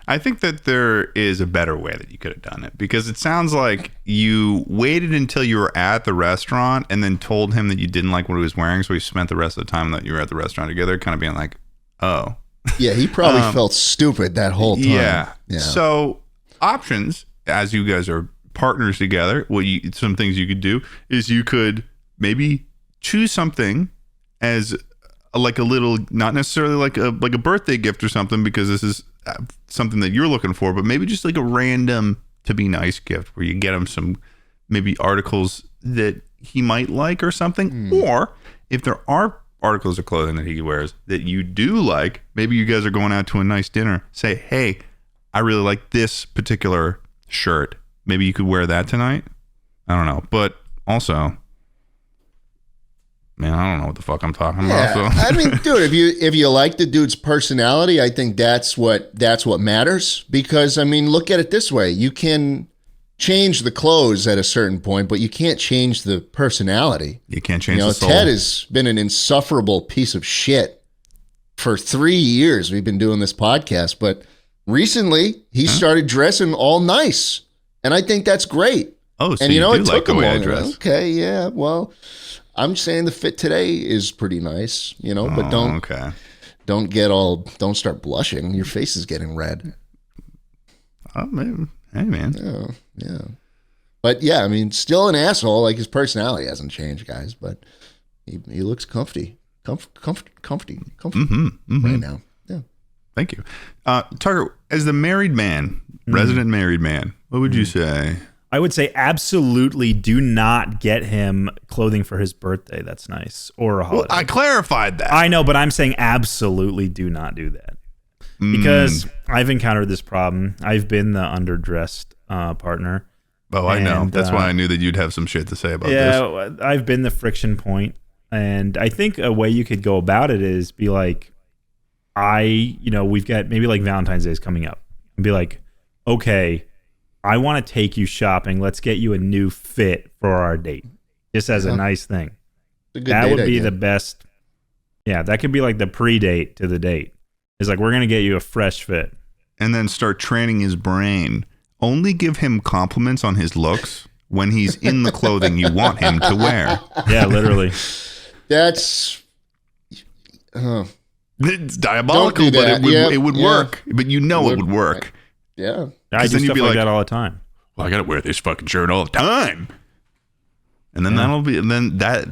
I think that there is a better way that you could have done it, because it sounds like you waited until you were at the restaurant and then told him that you didn't like what he was wearing. So he spent the rest of the time that you were at the restaurant together kind of being like, oh. Yeah, he probably felt stupid that whole time. Yeah. So options, as you guys are partners together, some things you could do is you could maybe choose something as like a little, not necessarily like a birthday gift or something, because this is something that you're looking for, but maybe just like a random to be nice gift where you get him some maybe articles that he might like or something. Or if there are articles of clothing that he wears that you do like, maybe you guys are going out to a nice dinner, say, hey, I really like this particular shirt. Maybe you could wear that tonight. I don't know. But also, man, I don't know what the fuck I'm talking about. So. I mean, dude, if you like the dude's personality, I think that's what matters. Because I mean, look at it this way: you can change the clothes at a certain point, but you can't change the personality. You can't change the soul. Ted has been an insufferable piece of shit for 3 years. We've been doing this podcast, but recently he started dressing all nice, and I think that's great. Oh, so and you do it like took the him way I long. dress? Okay, yeah, well. I'm saying the fit today is pretty nice, but don't start blushing. Your face is getting red. Oh, man. Hey, man. Yeah. But yeah, I mean, still an asshole. Like his personality hasn't changed, guys, but he looks comfy right now. Yeah. Thank you. Tucker, as the married man, resident married man, what would you say? I would say absolutely do not get him clothing for his birthday. That's nice. Or a holiday. Well, I clarified that. I know, but I'm saying absolutely do not do that. Because I've encountered this problem. I've been the underdressed partner. Oh, I know. That's why I knew that you'd have some shit to say about this. Yeah, I've been the friction point. And I think a way you could go about it is be like, we've got maybe like Valentine's Day is coming up. And be like, okay, I want to take you shopping. Let's get you a new fit for our date. Just as a nice thing. That would be the best. Yeah, that could be like the pre-date to the date. It's like, we're going to get you a fresh fit. And then start training his brain. Only give him compliments on his looks when he's in the clothing you want him to wear. Yeah, literally. That's... it's diabolical, but it would work. But it would work. Yeah. I do stuff like that all the time. Well, I got to wear this fucking shirt all the time. And then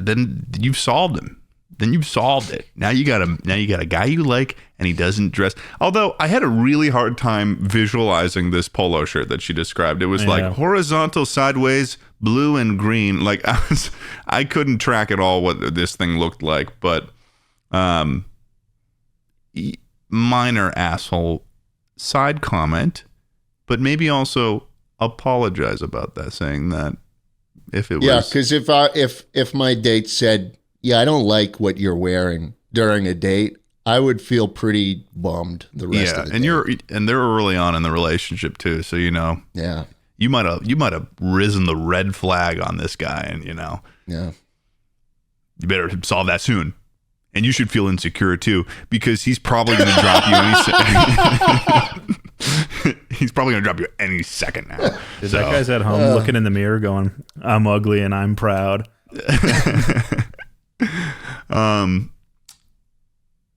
then you've solved him. Then you've solved it. Now you got a guy you like, and he doesn't dress. Although I had a really hard time visualizing this polo shirt that she described. It was like horizontal, sideways, blue and green. Like I couldn't track at all what this thing looked like, but minor asshole side comment, but maybe also apologize about that, saying that if it was... Yeah, because if my date said, yeah, I don't like what you're wearing during a date, I would feel pretty bummed the rest of the day. And they're early on in the relationship too, so yeah, you might have risen the red flag on this guy, and yeah, you better solve that soon. And you should feel insecure too, because he's probably going to drop you he's probably going to drop you any second now. That guy's at home looking in the mirror going, I'm ugly and I'm proud.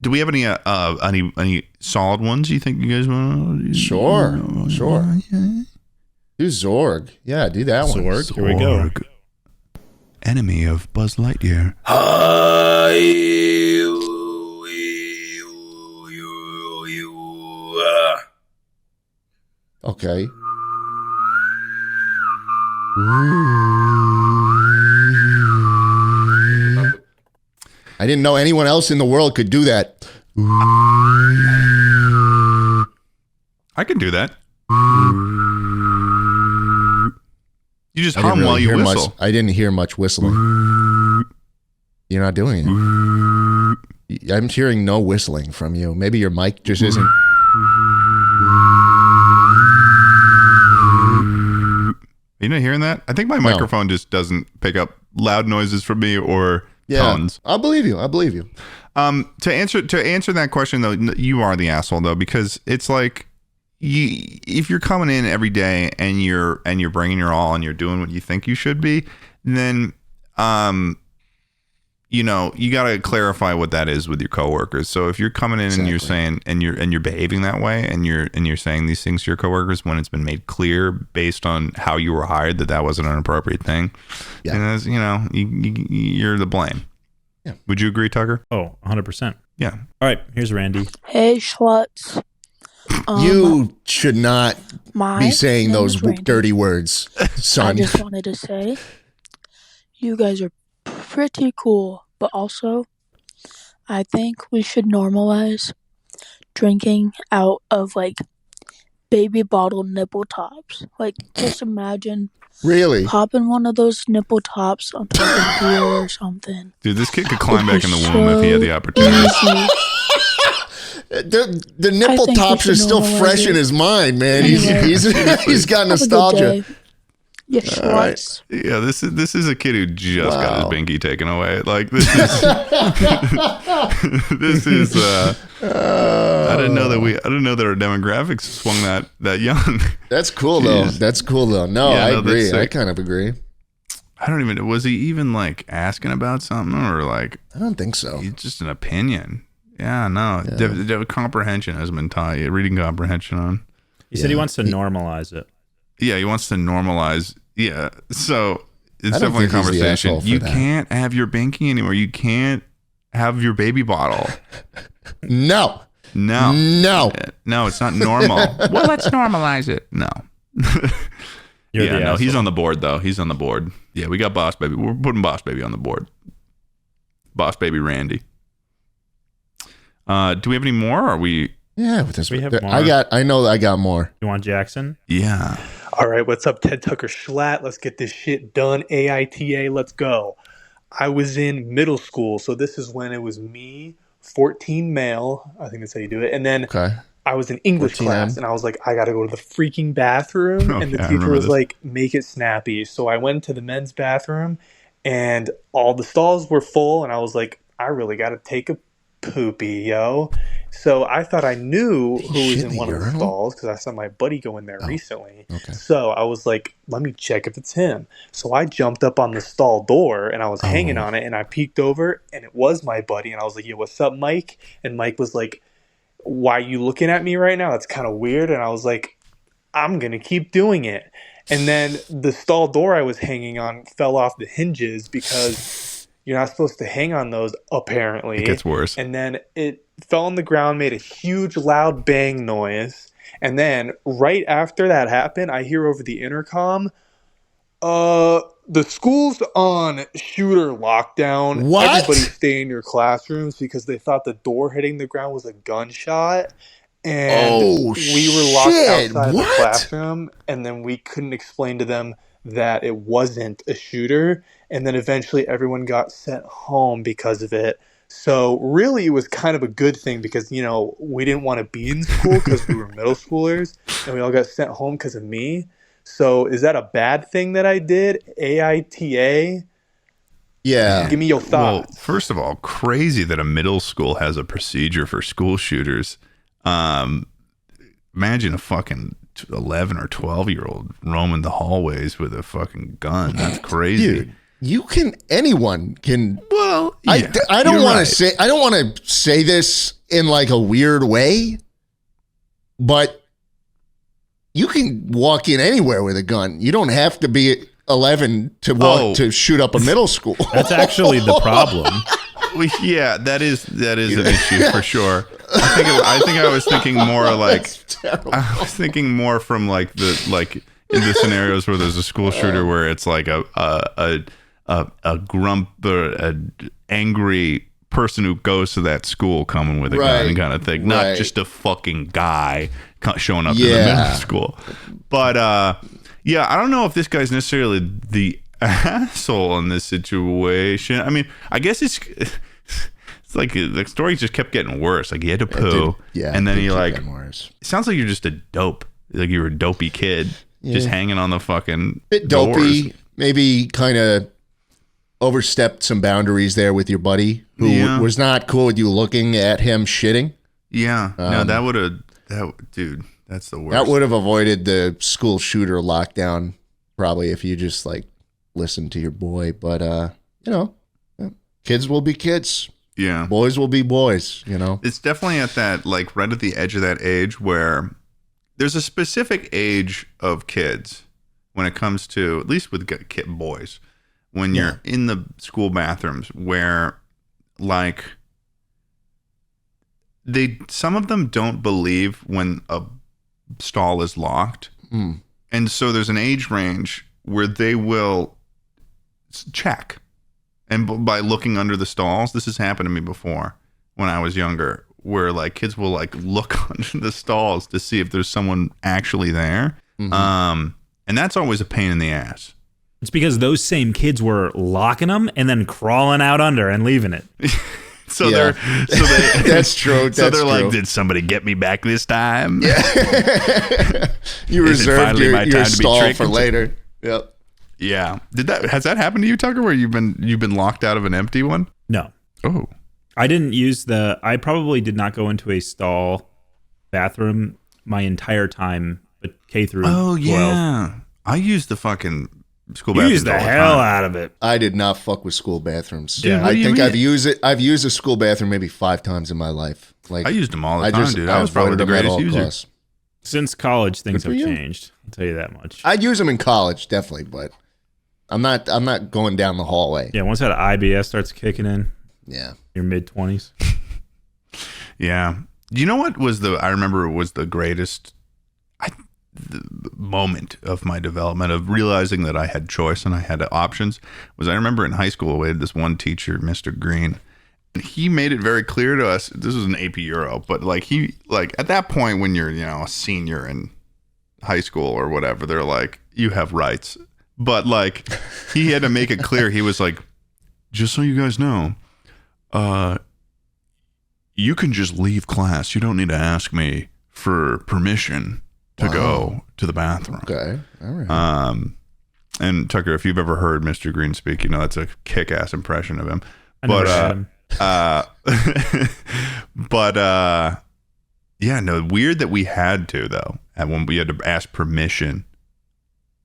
Do we have any solid ones you think you guys want to do? Sure. Do Zorg. Yeah, do that one. Zorg. Here we go. Enemy of Buzz Lightyear. Okay. I didn't know anyone else in the world could do that. I can do that. You just hum while you whistle. I didn't hear much whistling. You're not doing it. I'm hearing no whistling from you. Maybe your mic just isn't. You not hearing that? I think my microphone just doesn't pick up loud noises from me or tones. I believe you. To answer that question though, you are the asshole though, because it's like if you're coming in every day and you're bringing your all and you're doing what you think you should be, then you got to clarify what that is with your coworkers. So if you're coming in and you're saying and you're behaving that way and you're saying these things to your coworkers when it's been made clear based on how you were hired that wasn't an appropriate thing, then you're the blame. Yeah. Would you agree, Tucker? Oh, 100%. Yeah. All right, here's Randy. Hey, Schlatt. You should not be saying name those is Randy. dirty words, son. I just wanted to say, you guys are pretty cool, but also, I think we should normalize drinking out of, like, baby bottle nipple tops. Like, just imagine really popping one of those nipple tops on top of beer or something. Dude, this kid could climb back in the womb if he had the opportunity. The nipple tops are still fresh in his mind, man. He's got nostalgia. Yes, All right. Yeah, this is a kid who just got his binky taken away. Like this is I didn't know that our demographics swung that young. That's cool though. No, Yeah, I agree. that's I kind of agree. I don't even. Was he even like asking about something or like? I don't think so. It's just an opinion. Yeah, no. The comprehension has been taught. Reading comprehension on. He said he wants to normalize it. Yeah, he wants to normalize. Yeah, so it's I don't think definitely a he's the conversation. asshole for You that. can't have your binky anymore. You can't have your baby bottle. No, it's not normal. Well, let's normalize it. No. He's on the board though. He's on the board. Yeah, we got Boss Baby. We're putting Boss Baby on the board. Boss Baby Randy. Do we have any more? Or are we? Yeah, with this, We have more. I know I got more. You want Jackson? Yeah. All right, what's up, Ted Tucker Schlatt? Let's get this shit done. AITA, let's go. I was in middle school, so this is when it was me, 14 male, I think that's how you do it, and then I was in English 14M. class, and I was like, I gotta go to the freaking bathroom, and the teacher was like, make it snappy. So I went to the men's bathroom, and all the stalls were full, and I was like, I really gotta take a poopy, yo. So I thought I knew who was in one of the stalls because I saw my buddy go in there recently. So I was like, let me check if it's him. So I jumped up on the stall door and I was hanging on it and I peeked over and it was my buddy. And I was like, yo, what's up, Mike? And Mike was like, why are you looking at me right now? That's kind of weird. And I was like, I'm going to keep doing it. And then the stall door I was hanging on fell off the hinges because you're not supposed to hang on those, apparently. It gets worse. And then it fell on the ground, made a huge loud bang noise. And then right after that happened, I hear over the intercom, the school's on shooter lockdown. What? Everybody stay in your classrooms because they thought the door hitting the ground was a gunshot. And we were locked outside the classroom. And then we couldn't explain to them that it wasn't a shooter. And then eventually everyone got sent home because of it. So really it was kind of a good thing because, you know, we didn't want to be in school because we were middle schoolers and we all got sent home because of me. So is that a bad thing that I did? AITA? Yeah. Give me your thoughts. Well, first of all, crazy that a middle school has a procedure for school shooters. Imagine a fucking 11 or 12-year-old roaming the hallways with a fucking gun. That's crazy. Dude, anyone can. Well, yeah, I don't you're want right. to say. I don't want to say this in like a weird way, but you can walk in anywhere with a gun. You don't have to be 11 to walk to shoot up a middle school. That's actually the problem. Yeah, that is an issue for sure. I think I was thinking more like I was thinking more from like in the scenarios where there's a school shooter where it's like a grump or an angry person who goes to that school coming with a gun kind of thing, not just a fucking guy showing up in the middle school. But yeah, I don't know if this guy's necessarily the asshole in this situation. I mean, I guess it's It's like the story just kept getting worse. Like he had to poo, and then he like. It sounds like you're just a dope. Like you were a dopey kid, just hanging on the fucking bit dopey. Doors. Maybe kind of overstepped some boundaries there with your buddy, who was not cool with you looking at him shitting. Yeah, no, that would have. Dude, that's the worst. That would have avoided the school shooter lockdown, probably, if you just like listened to your boy. But you know, kids will be kids. Yeah, boys will be boys. You know, it's definitely at that like right at the edge of that age where there's a specific age of kids when it comes to, at least with kid boys, when you're in the school bathrooms where like some of them don't believe when a stall is locked. And so there's an age range where they will check. And by looking under the stalls, this has happened to me before when I was younger, where like kids will like look under the stalls to see if there's someone actually there. And that's always a pain in the ass. It's because those same kids were locking them and then crawling out under and leaving it. So they that's true. So they're like, did somebody get me back this time? Yeah. You reserved your stall for later. Yep. Yeah. Has that happened to you, Tucker, where you've been locked out of an empty one? No. Oh. I probably did not go into a stall bathroom my entire time, but K through 12. Yeah. I used the fucking school bathroom. You used the hell out of it. I did not fuck with school bathrooms. Dude, I think I've used a school bathroom maybe 5 times in my life. Like I used them all the time, dude. I was probably the greatest user. Since college, things have changed. I'll tell you that much. I'd use them in college, definitely, but I'm not going down the hallway. Yeah, once that IBS starts kicking in. Yeah. Your mid-20s. Yeah. Do you know what I remember was the greatest the moment of my development of realizing that I had choice and I had options was I remember in high school we had this one teacher, Mr. Green, and he made it very clear to us, this was an AP Euro, but like at that point when you're, a senior in high school or whatever, they're like, you have rights. But like he had to make it clear, he was like, just so you guys know, you can just leave class. You don't need to ask me for permission to go to the bathroom. Okay. All right. And Tucker, if you've ever heard Mr. Green speak, that's a kick-ass impression of him. Weird that we had to, though, when we had to ask permission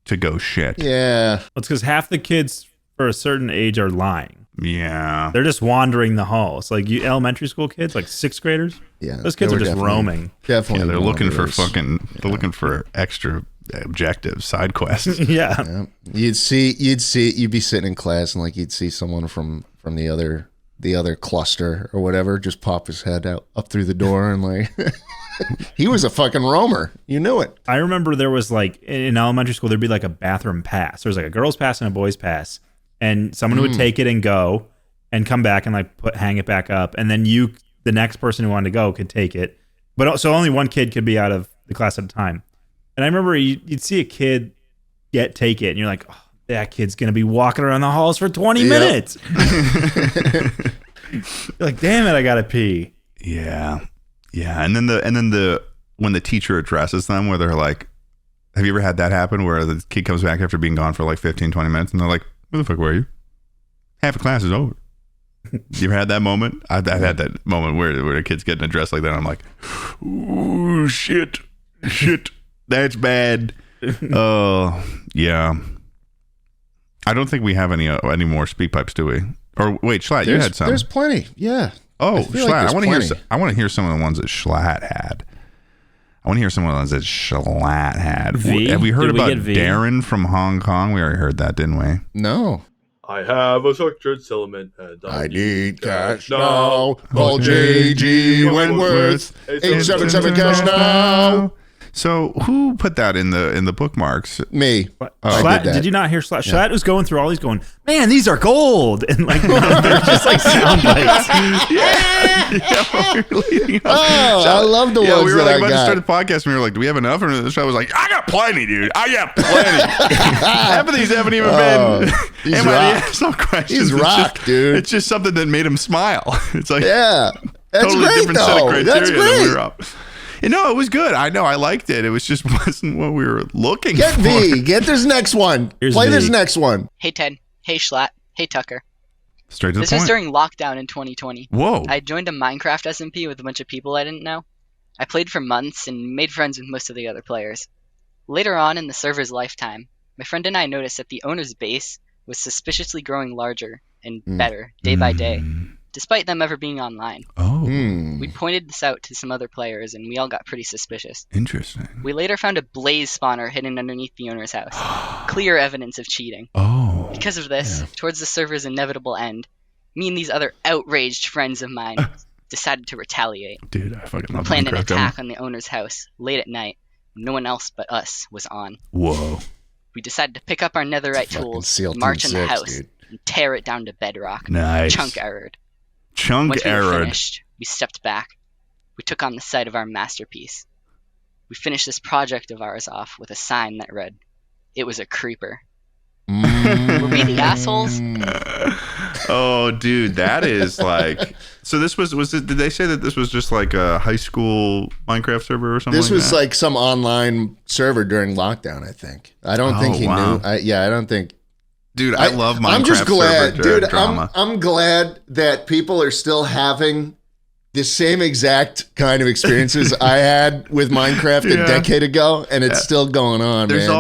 to go shit. Yeah. Well, it's because half the kids for a certain age are lying. Yeah. They're just wandering the halls. Like you elementary school kids, like 6th graders. Yeah. Those kids are just roaming. Definitely. Yeah, they're looking for they're looking for extra objectives, side quests. Yeah. You'd be sitting in class and like you'd see someone from the other cluster or whatever just pop his head out up through the door and like he was a fucking roamer. You knew it. I remember there was like in elementary school there'd be like a bathroom pass. There was like a girls pass and a boys pass. And someone would take it and go and come back and like hang it back up. And then the next person who wanted to go could take it. But so only one kid could be out of the class at a time. And I remember you'd see a kid take it and you're like, oh, that kid's going to be walking around the halls for 20 minutes. You're like, damn it, I got to pee. Yeah. Yeah. And then when the teacher addresses them where they're like, have you ever had that happen where the kid comes back after being gone for like 15, 20 minutes and they're like, where the fuck were you? Half the class is over. You ever had that moment? I've had that moment where the kid's getting addressed like that. I'm like, ooh, shit, that's bad. Oh, yeah. I don't think we have any more speak pipes, do we? Or wait, Schlatt, you had some. There's plenty. Yeah. Oh, Schlatt, I want to hear some of the ones that Schlatt had. I want to hear some of the ones that Schlatt had. Have we heard about Darren from Hong Kong? We already heard that, didn't we? No. I have a structured settlement and I need cash now. Call JG Wentworth. 877 cash now. So who put that in the bookmarks? Me. Schlatt, did you not hear Schlatt? Yeah. Schlatt was going through all these going, man, these are gold. And like, they're just like sound bites. I love the ones we were that like I about to got. start the podcast and we were like, do we have enough? And the show was like, I got plenty, dude. I got plenty. Half of these haven't even been. He's rock. Some questions. He's rock, dude. It's just something that made him smile. It's like, yeah. That's totally great, different set of though. criteria That's than great. we were up. No, it was good. I know. I liked it. It was just wasn't what we were looking Get for. V. Get this next one. Play this next one. Hey, Ted. Hey, Schlatt. Hey, Tucker. Straight to the This point. was during lockdown in 2020. Whoa. I joined a Minecraft SMP with a bunch of people I didn't know. I played for months and made friends with most of the other players. Later on in the server's lifetime, my friend and I noticed that the owner's base was suspiciously growing larger and better day by day, despite them ever being online. Oh. We pointed this out to some other players, and we all got pretty suspicious. Interesting. We later found a blaze spawner hidden underneath the owner's house. Clear evidence of cheating. Oh. Because of this, towards the server's inevitable end, me and these other outraged friends of mine decided to retaliate. Dude, I fucking We love planned an Minecraft. attack on the owner's house late at night when no one else but us was on. Whoa. We decided to pick up our netherite tools, SEAL Team march in the 6, house, dude. and tear it down to bedrock. Nice. Chunk errored. Chunk Once we were errored. finished, we stepped back. We took on the site of our masterpiece. We finished this project of ours off with a sign that read, "It was a creeper." Were we the assholes? Oh, dude, that is like. So this was it? Did they say that this was just like a high school Minecraft server or something? This was that? like some online server during lockdown, I think. I don't think he wow. knew. I don't think. Dude, I love Minecraft. I'm just glad, server dude. drama. I'm glad that people are still having the same exact kind of experiences I had with Minecraft a decade ago, and it's still going on. There's man.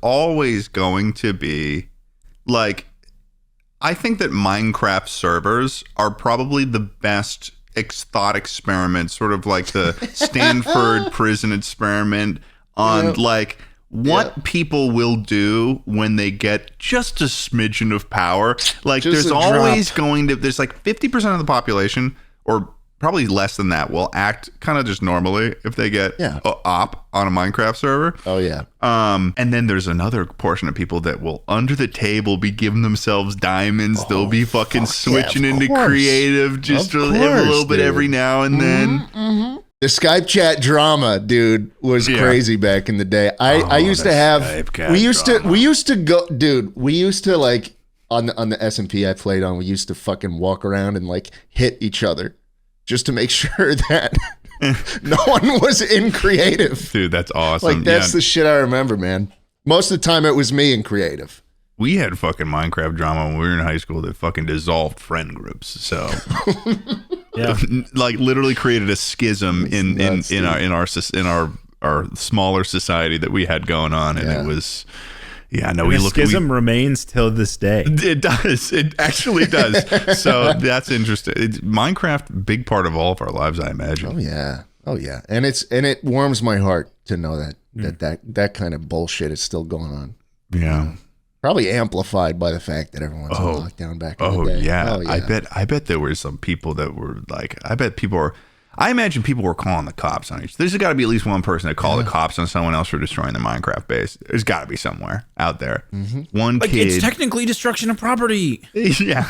always going to be like. I think that Minecraft servers are probably the best thought experiment, sort of like the Stanford prison experiment on like what people will do when they get just a smidgen of power. Like Just there's a always drop. there's like 50% of the population, or probably less than that, will act kind of just normally if they get a op on a Minecraft server. Oh yeah. And then there's another portion of people that will under the table be giving themselves diamonds. They'll be fucking switching into creative just a little bit every now and then. The Skype chat drama, dude, was crazy back in the day. I used to have we used to go, dude. We used to like on the SMP I played on. We used to fucking walk around and like hit each other just to make sure that no one was in creative. Dude, that's awesome. Like that's the shit I remember, man. Most of the time it was me in creative. We had fucking Minecraft drama when we were in high school that fucking dissolved friend groups. So like literally created a schism in our smaller society that we had going on, and it was schism remains till this day. It does. It actually does. So that's interesting. Minecraft, big part of all of our lives, I imagine. Oh yeah, and it warms my heart to know that kind of bullshit is still going on. Yeah. Probably amplified by the fact that everyone's on lockdown back in the day. Yeah. Oh, yeah. I bet there were some people that were like, I imagine people were calling the cops on each. There's got to be at least one person that called the cops on someone else for destroying the Minecraft base. There's got to be somewhere out there. One like, kid. it's technically destruction of property. Yeah.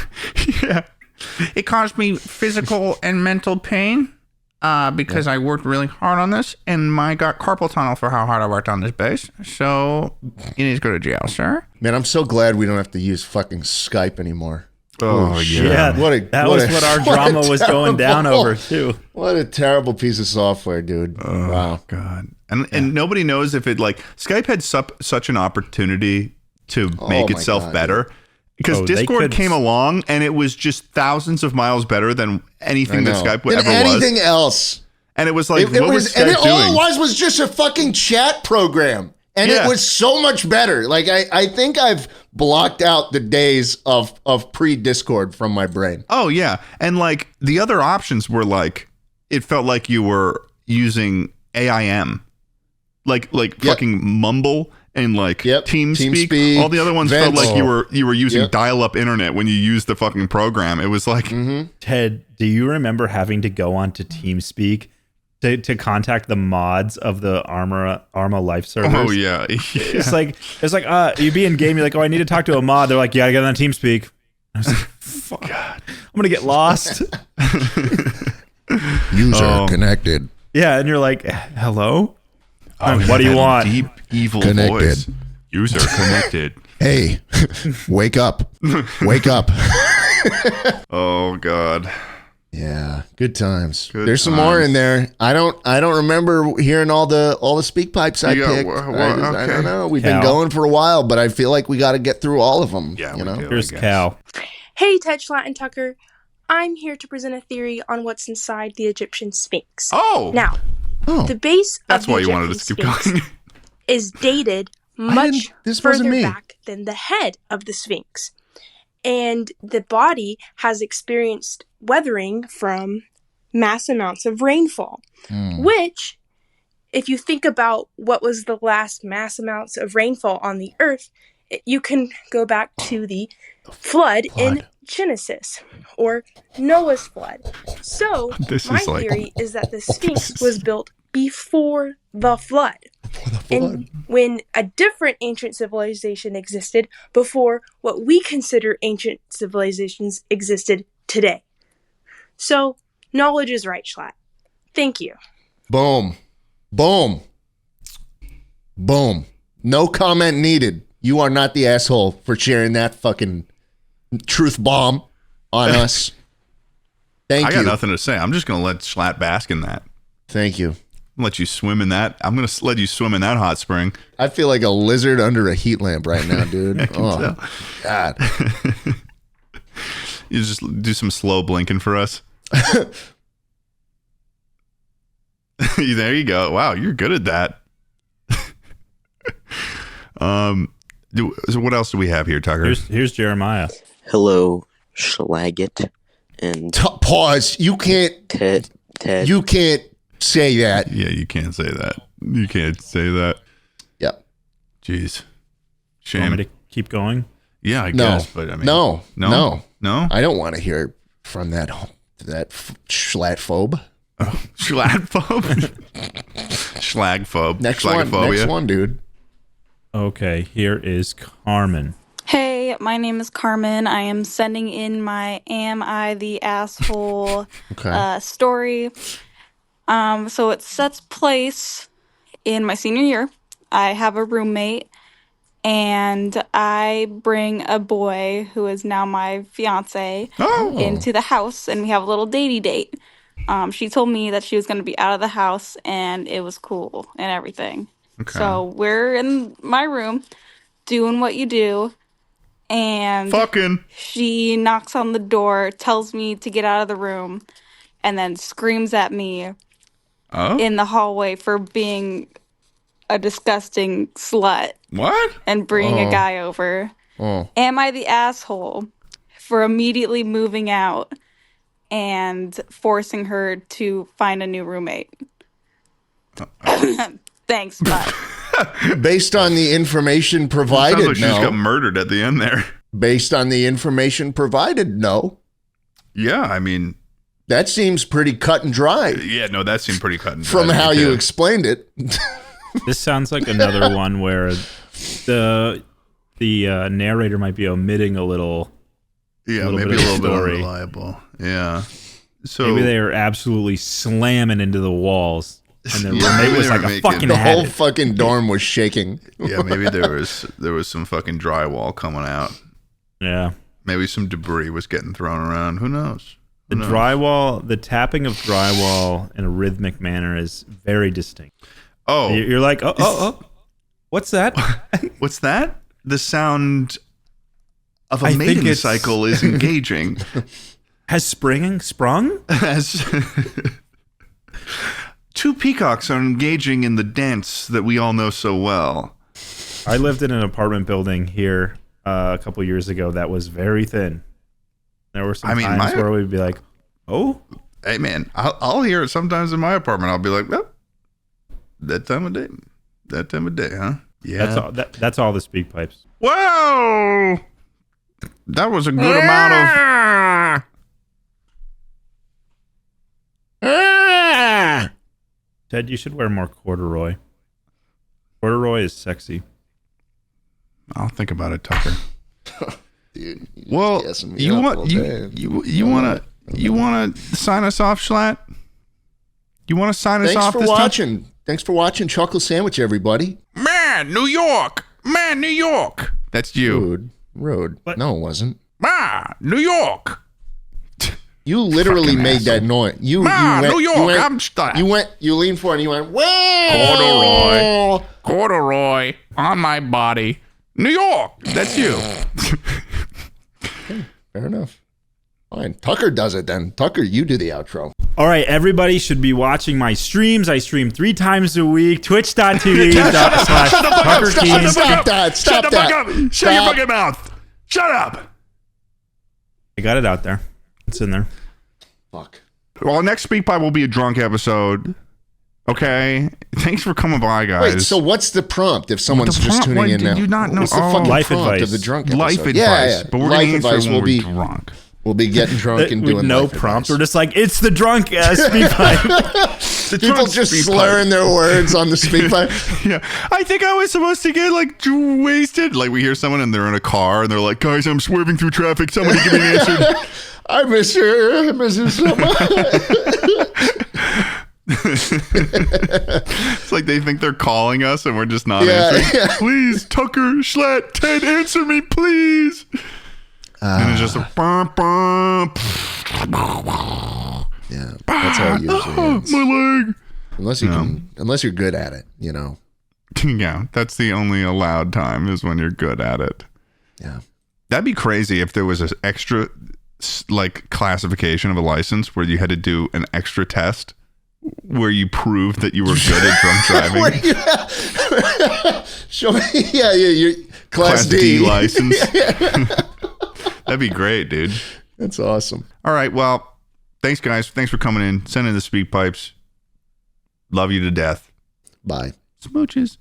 It caused me physical and mental pain because I worked really hard on this, and I got carpal tunnel for how hard I worked on this base. So you need to go to jail, sir. Man, I'm so glad we don't have to use fucking Skype anymore. Oh, yeah. That was what our drama was going down over, too. What a terrible piece of software, dude. Wow. God. And nobody knows if it, like, Skype had such an opportunity to make itself better. Because Discord came along, and it was just thousands of miles better than anything that Skype ever was. Anything else. And it was like, what was Skype doing? All it was just a fucking chat program. And it was so much better. Like, I think I've blocked out the days of pre-Discord from my brain. Oh, yeah. And, like, the other options were, like, it felt like you were using AIM. Like fucking Mumble and, like, TeamSpeak. All the other ones felt like you were using dial-up internet when you used the fucking program. It was like... Ted, do you remember having to go onto TeamSpeak to contact the mods of the Arma life servers. Oh yeah. It's like you be in game, you're like, oh, I need to talk to a mod. They're like, yeah, I got on TeamSpeak. I was like, fuck, God. I'm gonna get lost. User connected. Yeah, and you're like, hello? Oh, what do you want? Deep evil Connected. voice. User connected. Hey, wake up. Wake up. Oh God. Yeah, good times. Good There's some times. more in there. I don't remember hearing all the speak pipes I You got- picked. I don't know. We've Cal. been going for a while, but I feel like we got to get through all of them. Yeah, you know. Here's Cal. Hey, Ted, Schlatt, and Tucker. I'm here to present a theory on what's inside the Egyptian Sphinx. Oh! Now, the base That's of the why you wanted Egyptian to keep Sphinx going. is dated much this wasn't further me. back than the head of the Sphinx. And the body has experienced weathering from mass amounts of rainfall, which, if you think about what was the last mass amounts of rainfall on the earth, you can go back to the flood in Genesis, or Noah's flood. So, This my is like- theory is that the Sphinx was built before the flood. And when a different ancient civilization existed before what we consider ancient civilizations existed today. So, knowledge is right, Schlatt. Thank you. Boom. Boom. Boom. No comment needed. You are not the asshole for sharing that fucking truth bomb on us. Thank I you. got nothing to say. I'm just gonna let Schlatt bask in that. Thank you. Let you swim in that. I'm gonna let you swim in that hot spring. I feel like a lizard under a heat lamp right now, dude. Oh, God. You just do some slow blinking for us. There you go. Wow, you're good at that. So what else do we have here, Tucker? Here's Jeremiah. Hello, Schlaget. And pause. You can't. Ted. You can't say that. Yeah, you can't say that. You can't say that. Yep. Jeez. You want Shame. me to keep going? Yeah, I No. guess. But I mean, No. no. I don't want to hear from that schlatphobe. Schlattphobe. Schlagphobe. Next one, dude. Okay, here is Carmen. Hey, my name is Carmen. I am sending in my Am I the Asshole story. So it sets place in my senior year. I have a roommate, and I bring a boy who is now my fiance into the house, and we have a little datey date. She told me that she was going to be out of the house, and it was cool and everything. Okay. So we're in my room doing what you do, and fucking she knocks on the door, tells me to get out of the room, and then screams at me in the hallway for being a disgusting slut. What? And bringing a guy over. Am I the asshole for immediately moving out and forcing her to find a new roommate? Thanks, bye. Based on the information provided, Sounds like she just no. got murdered at the end there. Based on the information provided, no. Yeah, I mean, that seems pretty cut and dry. Yeah, no, that seemed pretty cut and dry. From how you explained it. This sounds like another one where the narrator might be omitting a little. Yeah, maybe a little bit unreliable. Yeah. So maybe they are absolutely slamming into the walls. And the roommate was like a fucking the whole addict. fucking dorm was shaking. Yeah, maybe there was some fucking drywall coming out. Yeah. Maybe some debris was getting thrown around. Who knows? The drywall, the tapping of drywall in a rhythmic manner is very distinct. Oh. You're like, oh. What's that? What's that? The sound of a I think mating it's- cycle is engaging. Has sprung? As two peacocks are engaging in the dance that we all know so well. I lived in an apartment building here a couple years ago that was very thin. There were some times where we'd be like, oh. Hey, man, I'll hear it sometimes in my apartment. I'll be like, well, that time of day. That time of day, huh? Yeah. That's all the speak pipes. Whoa! That was a good amount of... Ted, you should wear more corduroy. Corduroy is sexy. I'll think about it, Tucker. Dude, well, you want to sign us off, Schlatt? You want to sign us off? Thanks for watching. Thanks for watching Chuckle Sandwich, everybody. Man, New York. That's you. Rude. No, it wasn't. New York. You literally made that noise. You went, New York. You leaned forward and you went, well. Corduroy on my body. New York. That's you. Fair enough. Fine. Tucker does it then. Tucker, you do the outro. All right, everybody should be watching my streams. I stream 3 times a week. Twitch.tv/Tucker Keane. Stop that. Shut your fucking mouth. Shut up. I got it out there. It's in there. Fuck. Well, next Speakpipe will be a drunk episode. Okay. Thanks for coming by, guys. Wait, so what's the prompt if someone's just tuning in now? Did you not know? What's the fucking life prompt advice of the drunk episode? Life advice. Yeah. But we're going to answer when we're drunk. We'll be getting drunk and doing no life prompt. advice. We're just like, it's the drunk Speakpipe. People just slurring their words on the Speakpipe. Yeah. I think I was supposed to get like wasted. Like we hear someone and they're in a car and they're like, guys, I'm swerving through traffic. Somebody give me an answer. I miss you. I miss you so much. It's like they think they're calling us and we're just not answering. Yeah. Please, Tucker, Schlatt, Ted, answer me, please. And it's just a bump, bump. Yeah, that's how it usually ends. My leg. Unless you're good at it, you know. Yeah, that's the only allowed time is when you're good at it. Yeah. That'd be crazy if there was an extra like classification of a license where you had to do an extra test where you proved that you were good at drunk driving. Show me, your class D license. That'd be great, dude. That's awesome. All right, well, thanks, guys. Thanks for coming in. Send in the speak pipes. Love you to death. Bye. Smooches.